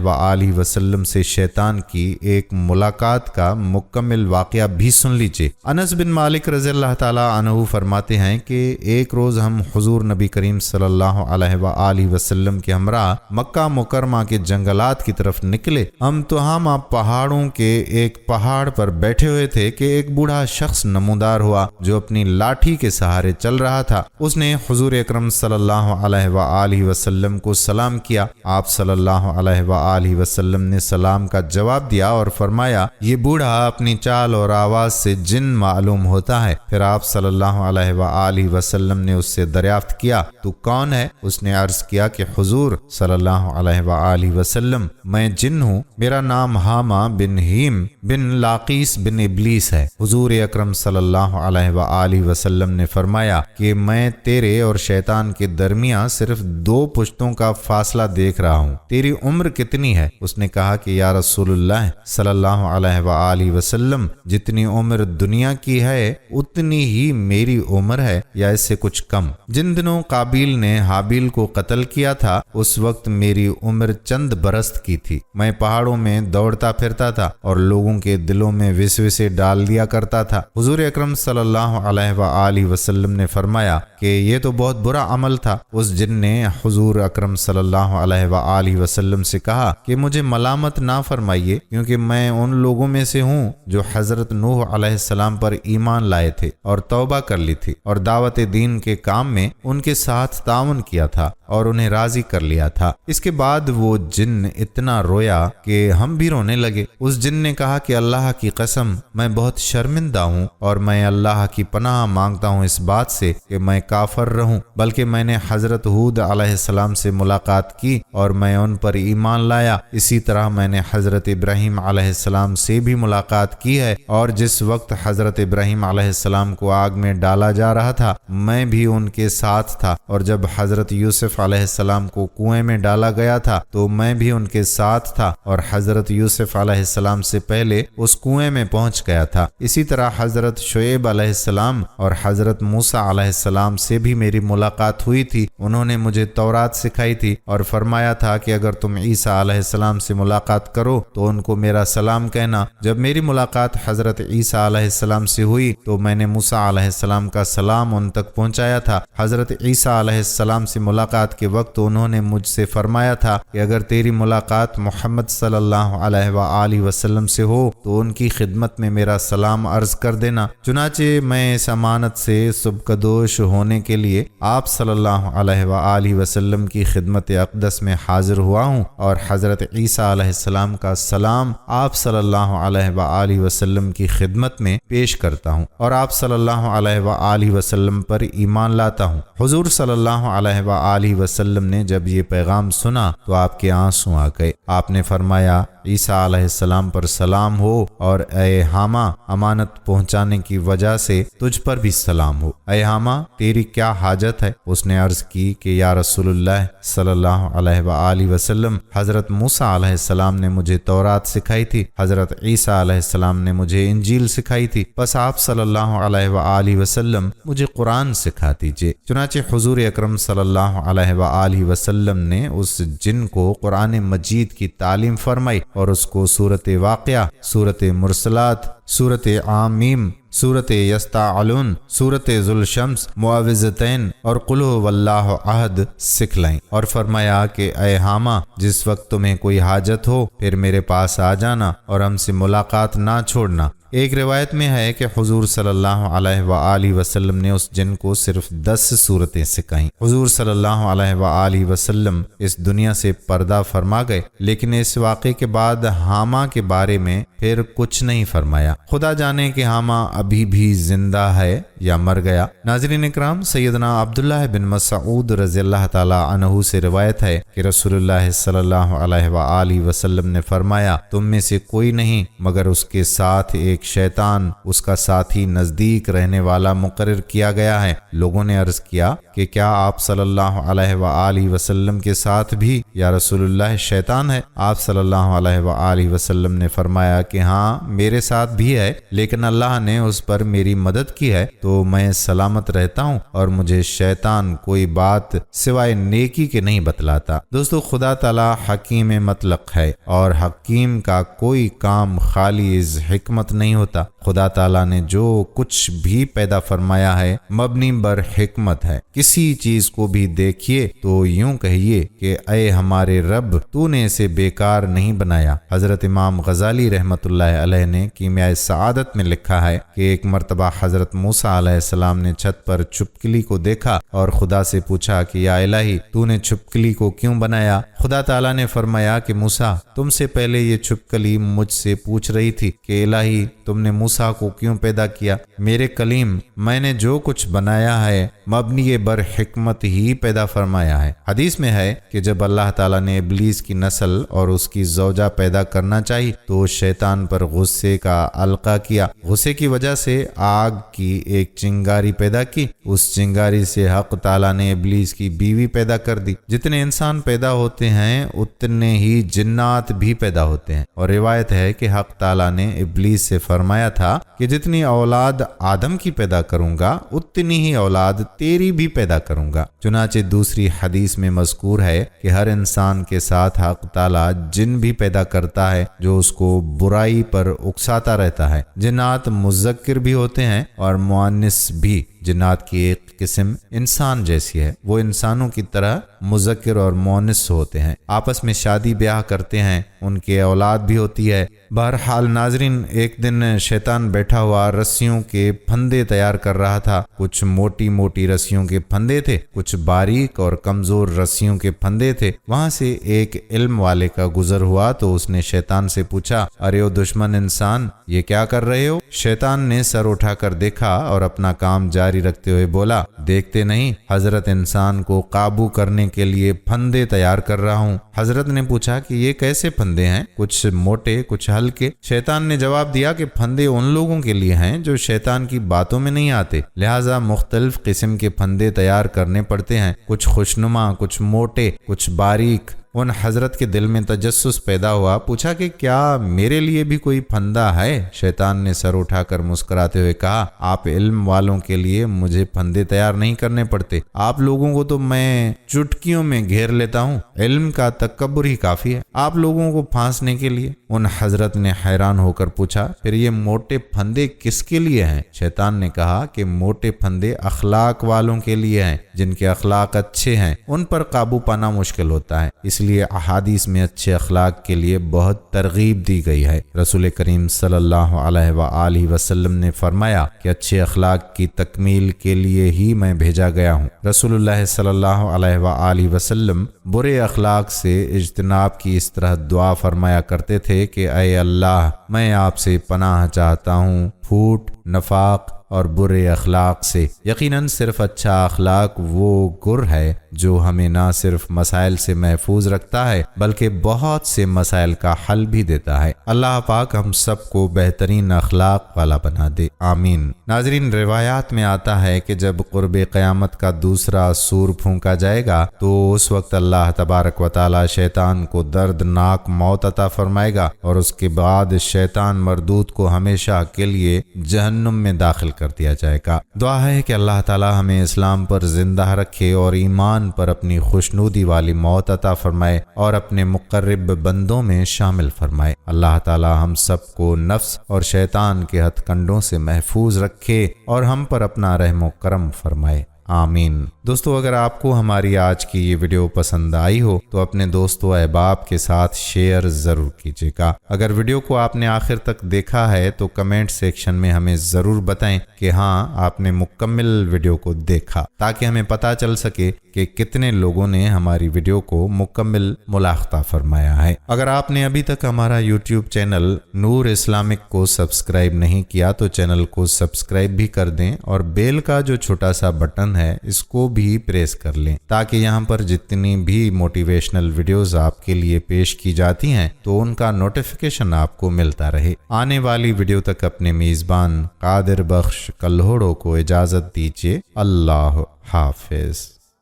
Speaker 1: وآلہ وسلم سے شیطان کی ایک ملاقات کا مکمل واقعہ بھی سن لیجئے۔ انس بن مالک رضی اللہ تعالی عنہ فرماتے ہیں کہ ایک روز ہم حضور نبی کریم صلی اللہ علیہ وآلہ وسلم کے ہمراہ مکہ مکرمہ کے جنگلات کی طرف نکلے۔ ہم تہامہ پہاڑوں کے ایک پہاڑ پر بیٹھے ہوئے تھے کہ ایک بوڑھا شخص نمودار ہوا جو اپنی لاٹھی کے سہارے چل رہا تھا۔ اس نے حضور اکرم صلی اللہ علیہ وآلہ وسلم کو سلام کیا۔ آپ صلی اللہ علیہ وآلہ وسلم نے سلام کا جواب دیا اور فرمایا، یہ بوڑھا اپنی چال اور آواز سے جن معلوم ہوتا ہے۔ پھر آپ صلی اللہ علیہ وآلہ وسلم نے اس سے دریافت کیا، تو کون ہے؟ اس نے عرض کیا کہ حضور صلی اللہ علیہ وآلہ وسلم، میں جن ہوں، میرا نام حامہ بن ہیم بن لاقیس بن ابلیس ہے۔ حضور اکرم صلی اللہ علیہ وآلہ وسلم نے فرمایا کہ میں تیرے اور شیطان کے درمیان صرف 2 پشتوں کا فاصلہ دیکھ رہا ہوں، تیری عمر کتنی ہے؟ اس نے کہا کہ یا رسول اللہ صلی اللہ علیہ وآلہ وسلم، جتنی عمر دنیا کی ہے اتنی ہی میری عمر ہے یا اس سے کچھ کم۔ جن دنوں قابیل نے حابیل کو قتل کیا تھا اس وقت میری عمر چند برس کی تھی۔ میں پہاڑوں میں دوڑتا پھرتا تھا اور لوگوں کے دلوں میں وسوسے ڈال دیا کرتا تھا۔ حضور اکرم صلی اللہ علیہ وآلہ وسلم نے فرمایا کہ یہ تو بہت برا عمل تھا۔ اس جن نے حضور اکرم صلی اللہ علیہ وآلہ وسلم سے کہا کہ مجھے ملامت نہ فرمائیے کیونکہ میں ان لوگوں میں سے ہوں جو حضرت نوح علیہ السلام پر ایمان لائے تھے اور توبہ کر لی تھی اور دعوت دین کے کام میں ان کے ساتھ تعاون کیا تھا اور انہیں راضی کر لیا تھا۔ اس کے بعد وہ جن اتنا رویا کہ ہم بھی رونے لگے۔ اس جن نے کہا کہ اللہ کی قسم میں بہت شرمندہ ہوں اور میں اللہ کی پناہ مانگتا ہوں اس بات سے کہ میں کافر رہوں، بلکہ میں نے حضرت ہود علیہ السلام سے ملاقات کی اور میں ان پر ایمان لایا۔ اسی طرح میں نے حضرت ابراہیم علیہ السلام سے بھی ملاقات کی ہے، اور جس وقت حضرت ابراہیم علیہ السلام کو آگ میں ڈالا جا رہا تھا میں بھی ان کے ساتھ تھا، اور جب حضرت یوسف علیہ السلام کو کنویں میں ڈالا گیا تھا تو میں بھی ان کے ساتھ تھا اور حضرت یوسف علیہ السلام سے پہلے اس کنویں میں پہنچ گیا تھا۔ اسی طرح حضرت شعیب علیہ السلام اور حضرت موسیٰ علیہ السلام سے بھی میری ملاقات ہوئی تھی۔ انہوں نے مجھے تورات سکھائی تھی اور فرمایا تھا کہ اگر تم عیسیٰ علیہ السلام سے ملاقات کرو تو ان کو میرا سلام کہنا۔ جب میری ملاقات حضرت عیسیٰ علیہ السلام سے ہوئی تو میں نے موسیٰ علیہ السلام کا سلام ان تک پہنچایا تھا۔ حضرت عیسیٰ علیہ السلام سے ملاقات کے وقت انہوں نے مجھ سے فرمایا تھا کہ اگر تیری ملاقات محمد صلی اللہ علیہ وآلہ وسلم سے ہو تو ان کی خدمت میں میرا سلام عرض کر دینا۔ چنانچہ میں اس امانت سے سبکدوش ہونے کے لیے آپ صلی اللہ علیہ وآلہ وسلم کی خدمت اقدس میں حاضر ہوا ہوں اور حضرت عیسیٰ علیہ السلام کا سلام آپ صلی اللہ علیہ وآلہ وسلم کی خدمت میں پیش کرتا ہوں اور آپ صلی اللہ علیہ وآلہ وسلم پر ایمان لاتا ہوں۔ حضور صلی اللہ علیہ وآلہ وسلم نے جب یہ پیغام سنا تو آپ کے آنسو آ گئے۔ آپ نے فرمایا عیسیٰ علیہ السلام پر سلام ہو، اور اے حامہ امانت پہنچانے کی وجہ سے تجھ پر بھی سلام ہو۔ اے حامہ تیری کیا حاجت ہے؟ اس نے عرض کی کہ یا رسول اللہ صلی اللہ علیہ وآلہ وسلم، حضرت موسیٰ علیہ السلام نے مجھے تورات سکھائی تھی، حضرت عیسیٰ علیہ السلام نے مجھے انجیل سکھائی تھی، بس آپ صلی اللہ علیہ وآلہ وسلم مجھے قرآن سکھا دیجئے۔ چنانچہ حضور اکرم صلی اللہ علیہ وآلہ وسلم نے اس جن کو قرآن مجید کی تعلیم فرمائی اور اس کو سورۃ واقعہ، سورۃ مرسلات، سورۃ عامیم، سورۃ یستعلون، سورۃ ذوالشمس، معوذتین اور قل هو اللہ احد سکھلائیں اور فرمایا کہ اے حامہ جس وقت تمہیں کوئی حاجت ہو پھر میرے پاس آ جانا اور ہم سے ملاقات نہ چھوڑنا۔ ایک روایت میں ہے کہ حضور صلی اللہ علیہ وآلہ وسلم نے اس جن کو صرف 10 صورتیں سکھائیں۔ حضور صلی اللہ علیہ وآلہ وسلم اس دنیا سے پردہ فرما گئے، لیکن اس واقعے کے بعد حامہ کے بارے میں پھر کچھ نہیں فرمایا۔ خدا جانے کہ حامہ ابھی بھی زندہ ہے یا مر گیا۔ ناظرین اکرام، سیدنا عبداللہ بن مسعود رضی اللہ تعالی عنہ سے روایت ہے کہ رسول اللہ صلی اللہ علیہ وآلہ وسلم نے فرمایا تم میں سے کوئی نہیں مگر اس کے ساتھ ایک شیطان اس کا ساتھی نزدیک رہنے والا مقرر کیا گیا ہے۔ لوگوں نے عرض کیا کہ کیا آپ صلی اللہ علیہ وآلہ وسلم کے ساتھ بھی یا رسول اللہ شیطان ہے؟ آپ صلی اللہ علیہ وآلہ وسلم نے فرمایا کہ ہاں میرے ساتھ بھی ہے، لیکن اللہ نے اس پر میری مدد کی ہے تو میں سلامت رہتا ہوں اور مجھے شیطان کوئی بات سوائے نیکی کے نہیں بتلاتا۔ دوستو، خدا تعالی حکیم مطلق ہے اور حکیم کا کوئی کام خالی از حکمت نہیں ہوتا۔ خدا تعالیٰ نے جو کچھ بھی پیدا فرمایا ہے مبنی بر حکمت ہے۔ کسی چیز کو بھی دیکھیے تو یوں کہیے کہ اے ہمارے رب تو نے اسے بیکار نہیں بنایا۔ حضرت امام غزالی رحمۃ اللہ علیہ نے کیمیاء سعادت میں لکھا ہے کہ ایک مرتبہ حضرت موسیٰ علیہ السلام نے چھت پر چھپکلی کو دیکھا اور خدا سے پوچھا کہ یا الہی تو نے چھپکلی کو کیوں بنایا؟ خدا تعالیٰ نے فرمایا کہ موسیٰ تم سے پہلے یہ چھپکلی مجھ سے پوچھ رہی تھی کہ الہی تم نے موسیٰ کو کیوں پیدا کیا؟ میرے کلیم، میں نے جو کچھ بنایا ہے مبنی بر حکمت ہی پیدا فرمایا ہے۔ حدیث میں ہے کہ جب اللہ تعالیٰ نے ابلیس کی نسل اور اس کی زوجہ پیدا کرنا چاہی تو شیطان پر غصے کا القا کیا۔ غصے کی وجہ سے آگ کی ایک چنگاری پیدا کی، اس چنگاری سے حق تعالیٰ نے ابلیس کی بیوی پیدا کر دی۔ جتنے انسان پیدا ہوتے ہیں اتنے ہی جنات بھی پیدا ہوتے ہیں، اور روایت ہے کہ حق تعالیٰ نے ابلیس سے فرمایا تھا کہ جتنی اولاد آدم کی پیدا کروں گا اتنی ہی اولاد تیری بھی پیدا کروں گا۔ چنانچہ دوسری حدیث میں مذکور ہے کہ ہر انسان کے ساتھ حق تعالیٰ جن بھی پیدا کرتا ہے جو اس کو برائی پر اکساتا رہتا ہے۔ جنات مذکر بھی ہوتے ہیں اور مؤنث بھی۔ جنات کی ایک قسم انسان جیسی ہے، وہ انسانوں کی طرح مذکر اور مونس ہوتے ہیں، آپس میں شادی بیاہ کرتے ہیں، ان کے اولاد بھی ہوتی ہے۔ بہرحال ناظرین، ایک دن شیطان بیٹھا ہوا رسیوں کے پھندے تیار کر رہا تھا۔ کچھ موٹی موٹی رسیوں کے پھندے تھے، کچھ باریک اور کمزور رسیوں کے پھندے تھے۔ وہاں سے ایک علم والے کا گزر ہوا تو اس نے شیطان سے پوچھا، ارے او دشمن انسان، یہ کیا کر رہے ہو؟ شیطان نے سر اٹھا کر دیکھا اور اپنا کام جاری رکھتے ہوئے بولا، دیکھتے نہیں حضرت انسان کو قابو کرنے کے لیے پھندے تیار کر رہا ہوں۔ حضرت نے پوچھا کہ یہ کیسے پھندے ہیں، کچھ موٹے کچھ ہلکے؟ شیطان نے جواب دیا کہ پھندے ان لوگوں کے لیے ہیں جو شیطان کی باتوں میں نہیں آتے، لہٰذا مختلف قسم کے پھندے تیار کرنے پڑتے ہیں، کچھ خوشنما، کچھ موٹے، کچھ باریک۔ ان حضرت کے دل میں تجسس پیدا ہوا، پوچھا کہ کیا میرے لیے بھی کوئی پھندا ہے؟ شیطان نے سر اٹھا کر مسکراتے ہوئے کہا، آپ علم والوں کے لیے مجھے پھندے تیار نہیں کرنے پڑتے، آپ لوگوں کو تو میں چٹکیوں میں گھیر لیتا ہوں، علم کا تکبر ہی کافی ہے آپ لوگوں کو پھانسنے کے لیے۔ ان حضرت نے حیران ہو کر پوچھا، پھر یہ موٹے پھندے کس کے لیے ہیں؟ شیطان نے کہا کہ موٹے پھندے اخلاق والوں کے لیے ہیں، جن کے اخلاق اچھے ہیں، ان پر قابو پانا مشکل ہوتا ہے، اس لیے احادیث میں اچھے اخلاق کے لیے بہت ترغیب دی گئی ہے۔ رسول کریم صلی اللہ علیہ وآلہ وسلم نے فرمایا کہ اچھے اخلاق کی تکمیل کے لیے ہی میں بھیجا گیا ہوں۔ رسول اللہ صلی اللہ علیہ وآلہ وسلم برے اخلاق سے اجتناب کی اس طرح دعا فرمایا کرتے تھے کہ اے اللہ، میں آپ سے پناہ چاہتا ہوں پھوٹ، نفاق اور برے اخلاق سے۔ یقیناً صرف اچھا اخلاق وہ گر ہے جو ہمیں نہ صرف مسائل سے محفوظ رکھتا ہے بلکہ بہت سے مسائل کا حل بھی دیتا ہے۔ اللہ پاک ہم سب کو بہترین اخلاق والا بنا دے، آمین۔ ناظرین، روایات میں آتا ہے کہ جب قرب قیامت کا دوسرا سور پھونکا جائے گا تو اس وقت اللہ تبارک و تعالی شیطان کو دردناک موت عطا فرمائے گا اور اس کے بعد شیطان مردود کو ہمیشہ کے لیے جہنم میں داخل کر دیا جائے گا۔ دعا ہے کہ اللہ تعالی ہمیں اسلام پر زندہ رکھے اور ایمان پر اپنی خوشنودی والی موت عطا فرمائے اور اپنے مقرب بندوں میں شامل فرمائے۔ اللہ تعالی ہم سب کو نفس اور شیطان کے ہتھ کنڈوں سے محفوظ رکھے اور ہم پر اپنا رحم و کرم فرمائے، آمین۔ دوستو، اگر آپ کو ہماری آج کی یہ ویڈیو پسند آئی ہو تو اپنے دوستو احباب کے ساتھ شیئر ضرور کیجیے گا۔ اگر ویڈیو کو آپ نے آخر تک دیکھا ہے تو کمنٹ سیکشن میں ہمیں ضرور بتائیں کہ ہاں آپ نے مکمل ویڈیو کو دیکھا، تاکہ ہمیں پتہ چل سکے کہ کتنے لوگوں نے ہماری ویڈیو کو مکمل ملاحظہ فرمایا ہے۔ اگر آپ نے ابھی تک ہمارا یوٹیوب چینل نور اسلامک کو سبسکرائب نہیں کیا تو چینل کو سبسکرائب بھی کر دیں اور بیل کا جو چھوٹا سا بٹن ہے اس کو بھی پریس کر لیں، تاکہ یہاں پر جتنی بھی موٹیویشنل ویڈیوز آپ کے لیے پیش کی جاتی ہیں تو ان کا نوٹیفیکیشن آپ کو ملتا رہے۔ آنے والی ویڈیو تک اپنے میزبان قادر بخش کلہوڑو کو اجازت دیجیے۔ اللہ حافظ۔